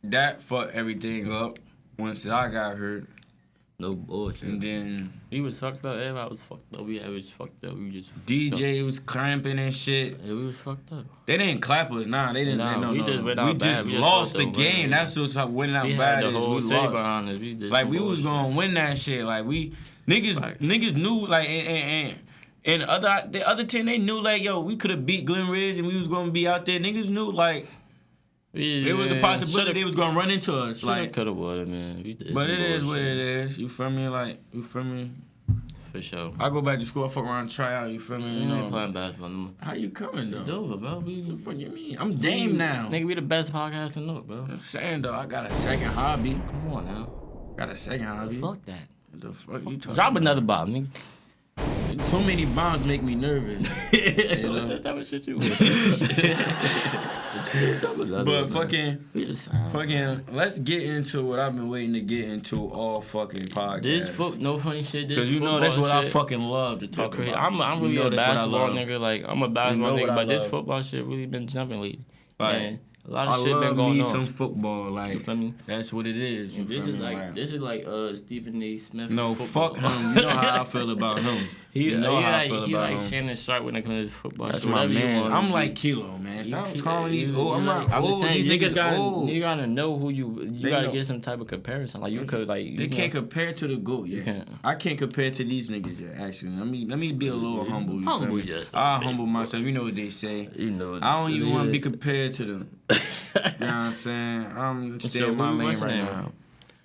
S2: That fucked everything up. Once I got hurt,
S1: No bullshit.
S2: And then
S1: we was fucked up. Everybody was fucked up. We was fucked up. We just
S2: DJ was clamping and shit.
S1: Yeah, we was fucked up.
S2: They didn't clap us. Nah, they didn't.
S1: Nah,
S2: no,
S1: we
S2: no,
S1: just
S2: no.
S1: went out
S2: We
S1: bad.
S2: just
S1: We just
S2: lost the
S1: fucked
S2: game.
S1: over.
S2: That's what's winning out
S1: we
S2: bad
S1: had the
S2: is
S1: whole
S2: we
S1: city
S2: lost.
S1: behind us. We did
S2: Like we
S1: bullshit.
S2: was gonna win that shit. Like niggas knew like and the other team they knew like yo we could have beat Glen Ridge and we was gonna be out there. Niggas knew like. There was a possibility they was gonna run into us. Like
S1: coulda, woulda, man.
S2: But it is what it is. You feel me? Like you feel me?
S1: For sure.
S2: I go back to school. I fuck around, try out. You feel me?
S1: You ain't playing basketball no more.
S2: How you coming though?
S1: It's over, bro.
S2: What the fuck you mean? I'm Dame now.
S1: Nigga, we the best podcast in North, bro.
S2: I'm saying though, I got a second hobby.
S1: Come on now.
S2: Got a second hobby.
S1: Fuck that.
S2: What the fuck you talking
S1: Drop
S2: about?
S1: another bomb, nigga.
S2: Too many bombs make me nervous. You know?
S1: What type of shit you
S2: But fucking, let's get into what I've been waiting to get into all fucking podcasts.
S1: No funny shit.
S2: Because you know that's what I fucking love to talk about.
S1: I'm really a basketball nigga. Like I'm a basketball nigga, but this football shit really been jumping lately.
S2: Like,
S1: a lot of shit been going on.
S2: some football, like
S1: you feel me?
S2: That's what it is.
S1: This is like Stephen A. Smith.
S2: No,
S1: football.
S2: fuck him. You know how I feel about him.
S1: He
S2: about him.
S1: Shannon Sharp when it comes to football.
S2: That's my man. I'm like Kyelow, man. Stop calling these old. I'm not old. These niggas old.
S1: You gotta know who you gotta get some type of comparison. Like you could like.
S2: They can't compare to the GOAT yet. I can't compare to these niggas yet. Actually, let me be a little humble. I'll humble myself. You know what they say.
S1: You know.
S2: I don't even want to be compared to them. You know what I'm saying? I'm staying in my lane right now.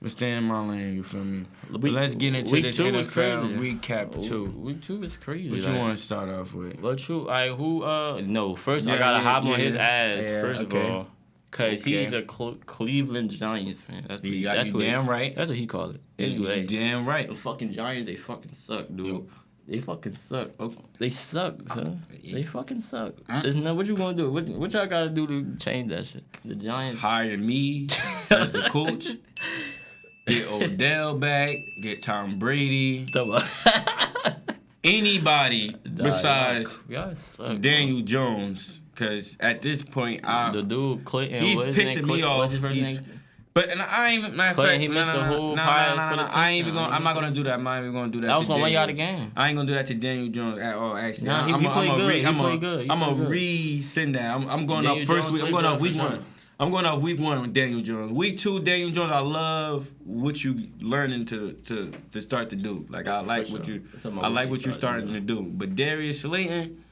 S2: I'm staying in my lane, you feel me? But let's get into this NFL recap too.
S1: Week 2 is crazy.
S2: What you want to start off with?
S1: No, first I gotta hop on his ass, first of all. Cause he's a Cleveland Giants fan. That's
S2: damn right.
S1: That's what he called it. Anyway,
S2: damn right.
S1: The fucking Giants, they fucking suck, dude.
S2: Yo.
S1: They fucking suck. They suck, son. They fucking suck. There's no what you gonna do? What y'all gotta do to change that shit? The Giants
S2: hire me as the coach. Get Odell back. Get Tom Brady. Anybody besides Daniel Jones. Because at this point,
S1: the dude Clinton,
S2: he's pissing me off. But I ain't even. Matter of fact,
S1: he missed the whole pass.
S2: I ain't even gonna. I'm not gonna do that. I'm not even gonna do that.
S1: That was gonna win y'all the game.
S2: I ain't gonna do that to Daniel Jones at all. Actually,
S1: he played good.
S2: I'm gonna resend that. I'm going off first week. I'm going off week 1. I'm going off week 1 with Daniel Jones. Week 2, Daniel Jones. I love what you learning to start to do. Like I like what you. I like what you starting to do. But Darius Slayton,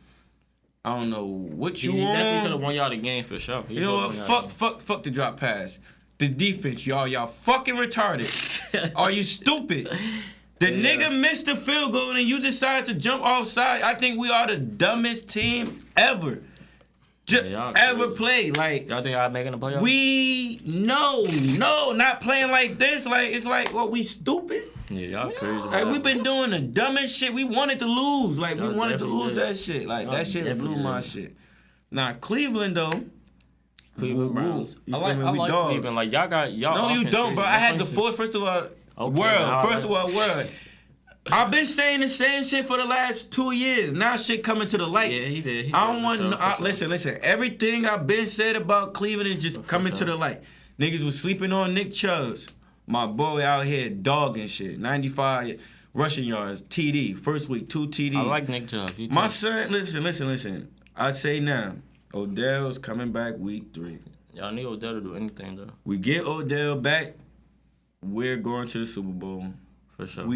S2: I don't know what you want.
S1: He definitely could have won y'all the game for sure.
S2: You know what? Fuck the drop pass. The defense, y'all fucking retarded. Are you stupid? The nigga missed the field goal and you decide to jump offside. I think we are the dumbest team ever. Ever played. Like
S1: y'all think y'all making the playoffs?
S2: No, not playing like this. Like it's like we stupid.
S1: Yeah, y'all crazy.
S2: Like we been doing the dumbest shit. We wanted to lose. Like we wanted to lose that shit. Like that shit blew my shit. Now Cleveland though.
S1: Cleveland Browns.
S2: I like
S1: Cleveland. Like y'all got y'all.
S2: No, you don't, bro. I had the force. First of all, world. I've been saying the same shit for the last 2 years. Now shit coming to the light.
S1: Yeah, he did.
S2: I don't want. Listen. Everything I've been said about Cleveland is just coming to the light. Niggas was sleeping on Nick Chubbs. My boy out here dogging shit. 95 rushing yards. TD. First week, 2 TDs.
S1: I like Nick Chubbs.
S2: My son, listen. I say now, Odell's coming back week 3.
S1: Y'all need Odell to do anything though.
S2: We get Odell back, we're going to the Super Bowl.
S1: For sure.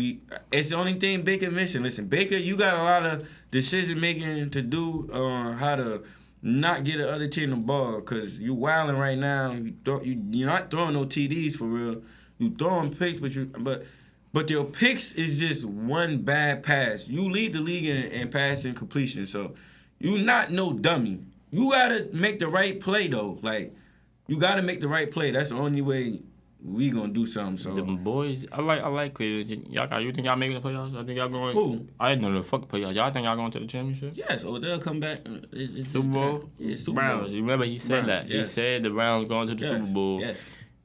S2: It's the only thing Baker missing. Listen, Baker, you got a lot of decision making to do on how to not get the other team the ball because you wilding right now. You're not throwing no TDs for real. You throwing picks, but your picks is just one bad pass. You lead the league in passing completion, so you not no dummy. You gotta make the right play though. Like you gotta make the right play. That's the only way we gonna do something. So
S1: the boys, I like Cleveland. You think y'all making the playoffs? I think y'all going.
S2: Who?
S1: I didn't know the fuck playoffs. Y'all think y'all going to the championship?
S2: Yes, Odell come back.
S1: Super Bowl.
S2: Yeah, Super
S1: Browns.
S2: Bowl.
S1: You remember he said that.
S2: Yes.
S1: He said the Browns going to the Super Bowl.
S2: Yes.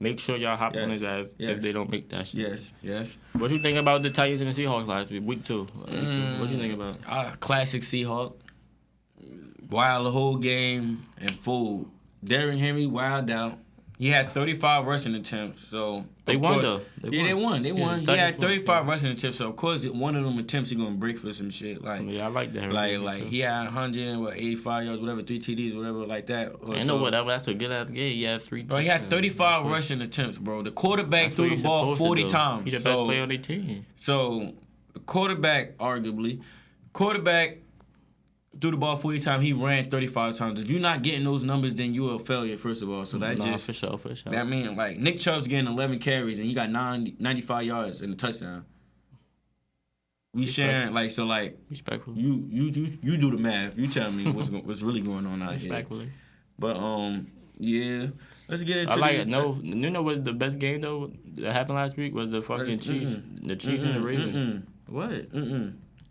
S1: Make sure y'all hop on his ass if they don't make that shit.
S2: Yes.
S1: What you think about the Titans and the Seahawks last week? Week 2. What you think about?
S2: Classic Seahawk. Wild the whole game and fooled. Derrick Henry wild out. He had 35 rushing attempts, so
S1: they won though.
S2: They won. They won. He had 35 rushing attempts, so of course one of them attempts he gonna break for some shit. Like
S1: yeah, I like that.
S2: Like he had 185 yards, whatever, 3 TDs, whatever, like that.
S1: I know whatever. That's a good ass game. He had 3.
S2: Bro, he had 35 rushing attempts, bro. The quarterback threw the ball 40 times.
S1: He's the best player on their team.
S2: So the quarterback, arguably, threw the ball 40 times. He ran 35 times. If you're not getting those numbers, then you're a failure, first of all. So that
S1: for sure.
S2: That means, like, Nick Chubb's getting 11 carries, and he got 95 yards and a touchdown. We sharing, like, so, like,
S1: respectfully.
S2: You do the math. You tell me what's really going on out here. Respectfully. But, yeah. Let's get into
S1: it. No, you know what the best game, though, that happened last week was the fucking Chiefs. The Chiefs and the Ravens. What?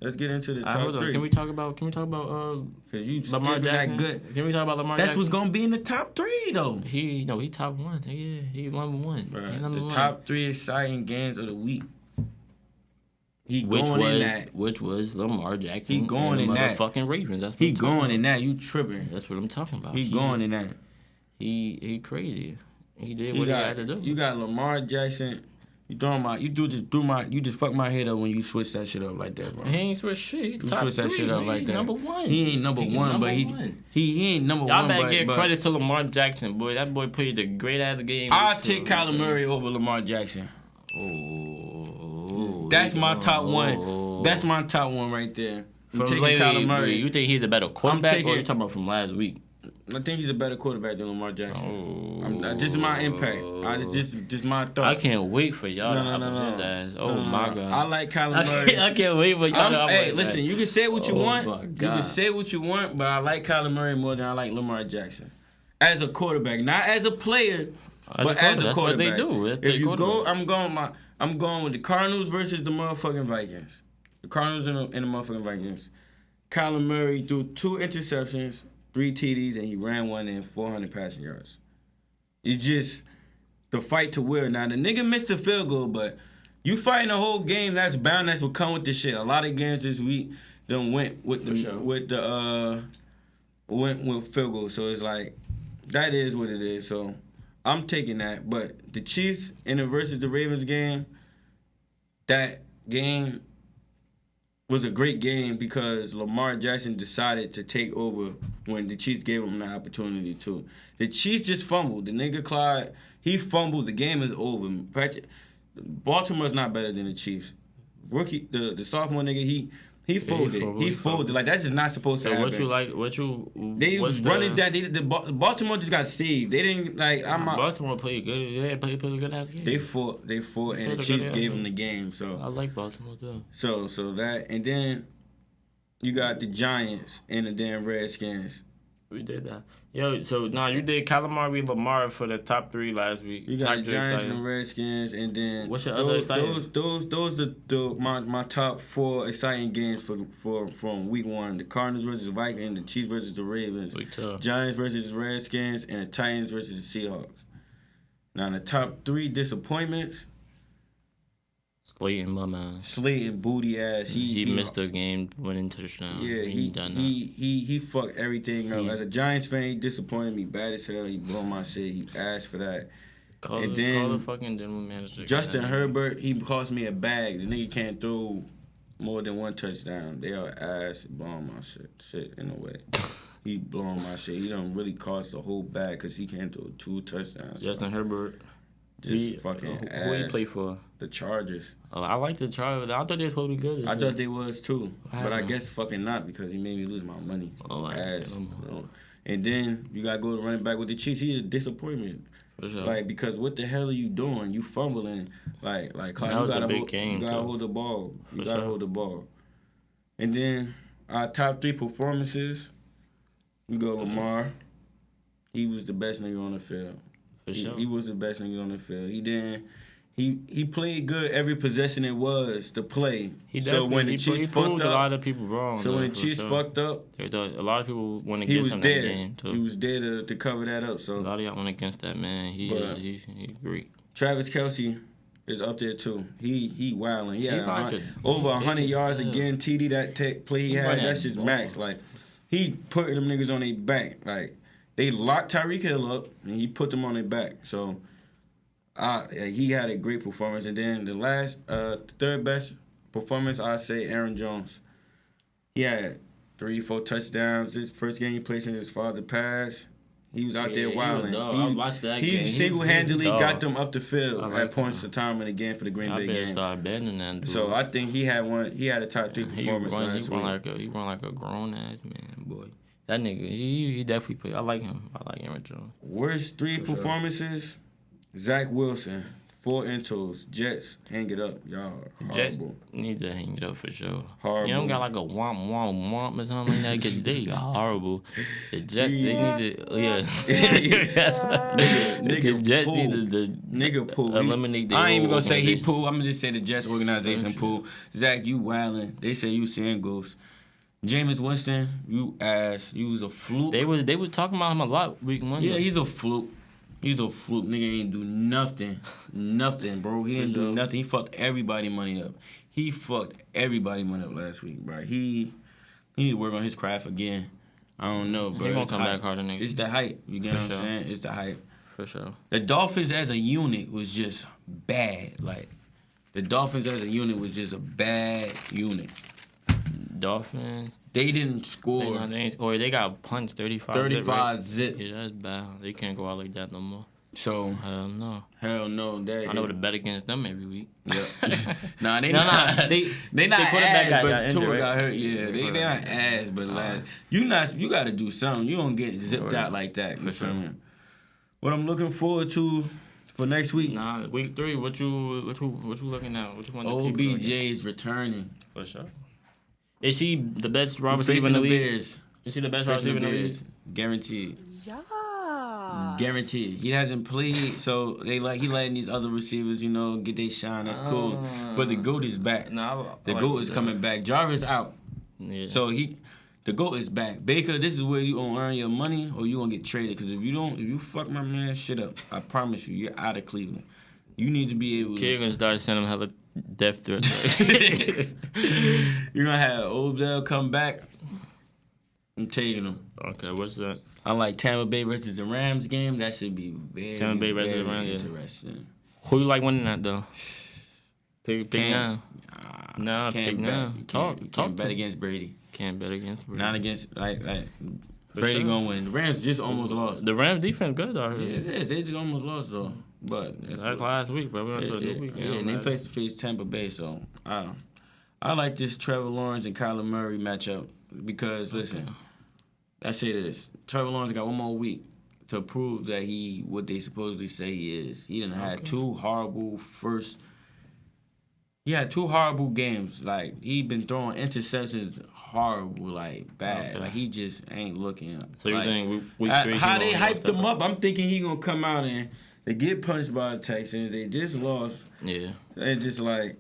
S2: Let's get into the top 3.
S1: Can we talk about Lamar Jackson? Good. Can we talk about Lamar Jackson?
S2: That's what's gonna be in the top 3 though.
S1: He top 1. Yeah, he number 1.
S2: The top 3 exciting games of the week.
S1: Which was Lamar Jackson.
S2: He going in that
S1: motherfucking Ravens. That's what
S2: he going in that. You tripping?
S1: That's what I'm talking about.
S2: He going in that.
S1: He crazy. He did what he had to do.
S2: You got Lamar Jackson. You just fuck my head up when you switch that shit up like that, bro.
S1: He ain't switch shit.
S2: You switch that shit up like that.
S1: Number 1.
S2: He ain't number 1, but he ain't number 1.
S1: Y'all better give credit to Lamar Jackson, boy. That boy played a great ass game.
S2: I'll take Kyler Murray over Lamar Jackson. That's my top 1. That's my top 1 right there. I'm taking Kyler Murray.
S1: You think he's a better quarterback, or you talking about from last week?
S2: I think he's a better quarterback than Lamar Jackson. Just my impact. Just my thought.
S1: I can't wait for y'all to hop on his ass. My God.
S2: I like Kyler Murray.
S1: I can't wait for y'all to hop on his ass.
S2: Hey, listen, you can say what you want. You can say what you want, but I like Kyler Murray more than I like Lamar Jackson. As a quarterback. Not as a player, but as a quarterback. That's what they do. If you go, I'm going with the Cardinals versus the motherfucking Vikings. The Cardinals and the motherfucking Vikings. Kyler Murray threw 2 interceptions, 3 TDs, and he ran one in 400 passing yards. It's just the fight to will. Now, the nigga missed the field goal, but you fighting the whole game, that's bound. That's what come with this shit. A lot of games this week done went with field goals. So it's like, that is what it is. So I'm taking that. But the Chiefs versus the Ravens game, that game was a great game because Lamar Jackson decided to take over when the Chiefs gave him the opportunity to. The Chiefs just fumbled. The nigga Clyde, he fumbled. The game is over. Baltimore's not better than the Chiefs. Rookie, the sophomore nigga, he folded. He folded. Like, that's just not supposed to happen. They was running that. Baltimore just got saved. They didn't, like,
S1: Baltimore played good. Yeah, they played a good ass game.
S2: They fought, and the Chiefs gave them the game. So
S1: I like Baltimore, too.
S2: So that, and then you got the Giants and the damn Redskins.
S1: We did that. Yo, so you did Kyler Murray, Lamar for the top 3 last week.
S2: You got the Giants and Redskins, and then
S1: what's your other exciting?
S2: Those my top 4 exciting games from week 1. The Cardinals versus the Vikings, the Chiefs versus the Ravens, Giants versus the Redskins, and the Titans versus the Seahawks. Now the top 3 disappointments.
S1: Slayton, my man.
S2: Slayton, booty ass.
S1: He missed the game, winning touchdown.
S2: Yeah, he fucked everything up. As a Giants fan, he disappointed me bad as hell. He blew my shit. He asked for that.
S1: Call the fucking general manager.
S2: Justin Herbert, he cost me a bag. The nigga can't throw more than 1 touchdown. They are ass blowing my shit in a way. He blowing my shit. He done really cost the whole bag because he can't throw 2 touchdowns.
S1: Justin Herbert.
S2: Fucking ass.
S1: Who he play for?
S2: The Chargers.
S1: Oh, I like the Chargers. I thought they were supposed to be good.
S2: I thought they was too, but I guess fucking not because he made me lose my money. Ass. And then you gotta go to running back with the Chiefs. He's a disappointment.
S1: For sure.
S2: Like, because what the hell are you doing? You fumbling. Like Clyde, you gotta hold the ball. You gotta hold the ball. And then our top 3 performances. We go Lamar. He was the best nigga on the field. He was the best nigga on the field. He played good every possession it was to play.
S1: So when the Chiefs fucked up, a lot of people wrong.
S2: So when the Chiefs fucked up,
S1: a lot of people went against him that game too.
S2: He was there to cover that up. So
S1: a lot of y'all went against that man. He's great.
S2: Travis Kelce is up there too. He wilding. He had over 100 yards again. TD that play he had. That's just max. Like, he putting them niggas on their back. Like, They locked Tyreek Hill up, and he put them on their back. So he had a great performance. And then the third best performance, I'd say Aaron Jones. He had 3-4 touchdowns. His first game he played since his father passed. He was out there wilding.
S1: I watched that game.
S2: He single-handedly got them up the field at points of time and again for the Green Bay game.
S1: I start betting that dude.
S2: So I think he had a top 3 performance last week.
S1: He run like a grown ass man, boy. That nigga, he definitely play. I like him. I like Aaron Jones.
S2: Worst 3 performances: Zach Wilson, 4 intos. Jets, hang it up, y'all. Horrible.
S1: Jets need to hang it up for sure.
S2: Horrible.
S1: You don't got like a womp or something like that because they horrible. The Jets, they need to,
S2: nigga
S1: Jets
S2: poo.
S1: need to
S2: Nigga poo.
S1: eliminate.
S2: I ain't even gonna say he poo. I'm gonna just say the Jets organization poo. Zach, you wildin'. They say you seeing ghosts. Jameis Winston, you ass. You was a fluke.
S1: They was talking about him a lot week 1.
S2: Yeah, he's a fluke. He's a fluke. Nigga ain't do nothing. Nothing, bro. He didn't do nothing. He fucked everybody money up. Last week, bro. He need to work on his craft again. I don't know, bro.
S1: He gonna come back harder next.
S2: It's the hype. You get what I'm saying? It's the hype.
S1: For sure.
S2: The Dolphins as a unit was just bad. Like, the Dolphins as a unit was just a bad unit.
S1: Dolphins.
S2: They didn't score.
S1: They got punched 35
S2: zip.
S1: Yeah, that's bad. They can't go out like that no more.
S2: So
S1: hell no.
S2: I know
S1: to bet against them every week.
S2: Yeah. They not. They not ass, but Tua got hurt. Yeah, they not ass, but you got to do something. You don't get zipped out like that. For sure. What I'm looking forward to for next week.
S1: Week 3. What you looking at? What you want to keep
S2: OBJ is returning.
S1: For sure. Is he the best wide receiver in the league? Is he the best wide receiver in the league?
S2: Guaranteed.
S3: Yeah.
S2: Guaranteed. He hasn't played, so he letting these other receivers, get their shine. That's cool. But the GOAT is back. The GOAT is coming back. Jarvis out.
S1: Yeah.
S2: So the GOAT is back. Baker, this is where you gonna earn your money or you gonna get traded. Because if you fuck my man shit up, I promise you're out of Cleveland. You need to be able to.
S1: Kid gonna start sending him hella death threats.
S2: You're gonna have Odell come back. I'm taking him.
S1: Okay, what's that?
S2: I like Tampa Bay versus the Rams game. That should be very,
S1: Tampa Bay versus the Rams,
S2: interesting.
S1: Who you like winning that though? Pick now.
S2: No,
S1: pick now.
S2: Can't bet against Brady.
S1: Can't bet against Brady.
S2: Not against like Brady gonna win. The Rams just almost lost.
S1: The Rams defense good though.
S2: Yeah, it is. They just almost lost though. But
S1: that's last week, bro. We went to a new week.
S2: Yeah, and they face Tampa Bay, so I like this Trevor Lawrence and Kyler Murray matchup because listen, I say this: Trevor Lawrence got one more week to prove that what they supposedly say he is. He didn't have 2 horrible first. He had 2 horrible games. Like he been throwing interceptions horrible, like bad.
S1: Okay.
S2: Like he just ain't looking.
S1: So you think week 3?
S2: How they hyped him up? I'm thinking he gonna come out and they get punched by the Texans. They just lost.
S1: Yeah.
S2: They just like.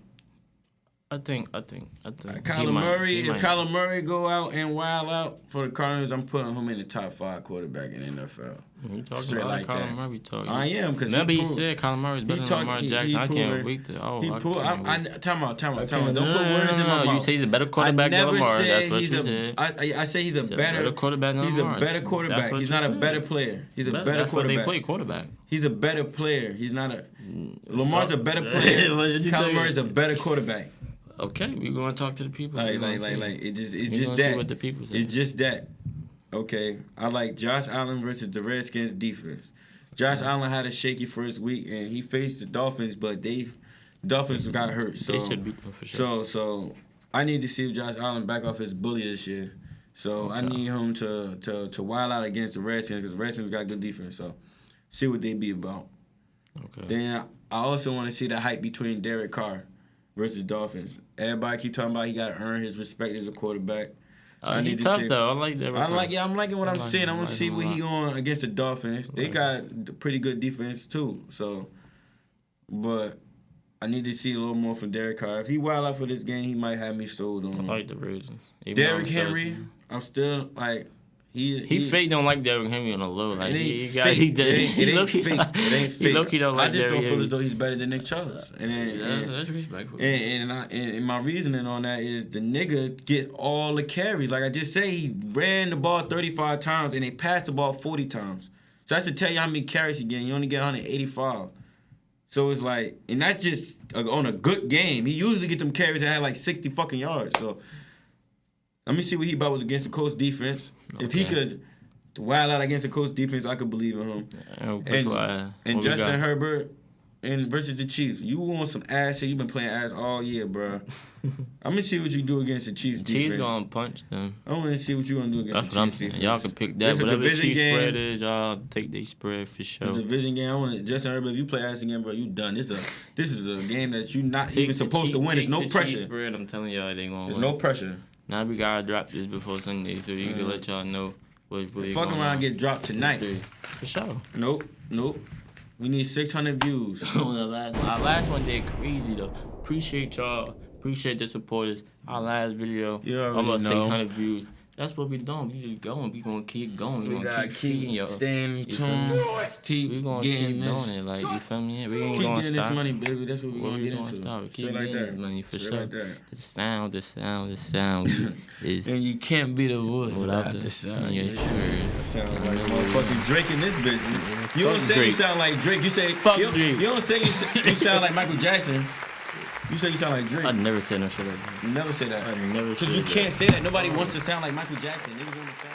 S1: I think.
S2: Kyler Murray. If Kyler Murray go out and wild out for the Cardinals, I'm putting him in the top 5 quarterback in the NFL.
S1: You talking
S2: Straight
S1: about
S2: like
S1: Kyler
S2: that.
S1: Murray talking.
S2: I am because
S1: remember he said Kyler Murray's better than Lamar Jackson. I can't wait to.
S2: Time out. Don't put words in my mouth.
S1: You say he's a better quarterback than Lamar. That's what you said.
S2: I say he's a better
S1: quarterback than Lamar.
S2: He's a better quarterback. He's not a better player. He's a better quarterback.
S1: That's what they play quarterback.
S2: He's a better player. He's not a. Lamar's a better player. Kyler Murray's a better quarterback.
S1: Okay, we're gonna talk to the people.
S2: It's just that.
S1: See what the people say.
S2: It's just that. Okay, I like Josh Allen versus the Redskins defense. Josh Allen had a shaky first week, and he faced the Dolphins, but Dolphins got hurt. So
S1: they should beat them for sure.
S2: So I need to see Josh Allen back off his bully this year. So I need him to wild out against the Redskins because the Redskins got good defense. So see what they be about.
S1: Okay.
S2: Then I also want to see the hype between Derek Carr versus Dolphins. Everybody keep talking about he got to earn his respect as a quarterback.
S1: I need tough though. I like that.
S2: I'm liking what I'm seeing. I want to see what he going against the Dolphins. They got pretty good defense too. So, but I need to see a little more from Derek Carr. If he wild out for this game, he might have me sold on him.
S1: I like the Ravens.
S2: Derrick Henry, I'm still like
S1: He fake don't like Derrick Henry on the low. Like
S2: it ain't fake. It ain't fake. It ain't fake.
S1: He don't like
S2: I just don't
S1: Derrick
S2: feel as though he's better than Nick Chubb.
S1: That's respectful.
S2: And my reasoning on that is the nigga get all the carries. Like I just say, he ran the ball 35 times and they passed the ball 40 times. So that's to tell you how many carries he get. You only get 185. So it's like, and that's just on a good game. He usually get them carries that had like 60 fucking yards. So let me see what he about with against the Colts defense. Okay. If he could wild out against the Colts defense, I could believe in him. And Justin Herbert and versus the Chiefs. You want some ass shit. You've been playing ass all year, bro. I'm going to see what you do against the Chiefs defense.
S1: Chiefs going to punch them.
S2: I want to see what you're going to do against the Chiefs defense.
S1: Y'all can pick that. Whatever the Chiefs spread is, y'all take their spread for sure.
S2: It's a division game. I want Justin Herbert, if you play ass again, bro, you done. This is a game that you're not even supposed to win. There's no pressure.
S1: Chiefs spread, I'm telling y'all, they going to win.
S2: There's no pressure.
S1: Now we got to drop this before Sunday so you can let y'all know what
S2: fuck around and get dropped tonight.
S1: For sure.
S2: Nope. We need 600 views.
S1: Our last one did crazy though. Appreciate y'all. Appreciate the supporters. Our last video, almost 600 views. That's what we doing. We just going. We gonna keep going. We gonna keep feeding y'all.
S2: Staying tuned.
S1: We gonna keep doing it. Like, you feel me? We ain't gonna stop.
S2: Keep getting this money, baby. That's what we gonna get into.
S1: Stop. Keep getting this money for sure.
S2: Like that.
S1: The sound is.
S2: And you can't be the voice without the sound.
S1: Yeah, sure.
S2: That sounds like motherfucking Drake in this bitch. You don't say
S1: Drake.
S2: You sound like Drake. You say
S1: fuck Drake.
S2: You don't say you sound like Michael Jackson. You say you sound like Drake.
S1: I never say no shit like that.
S2: You never say that.
S1: I never say that.
S2: Because you can't say that. Nobody wants to sound like Michael Jackson. Niggas want to sound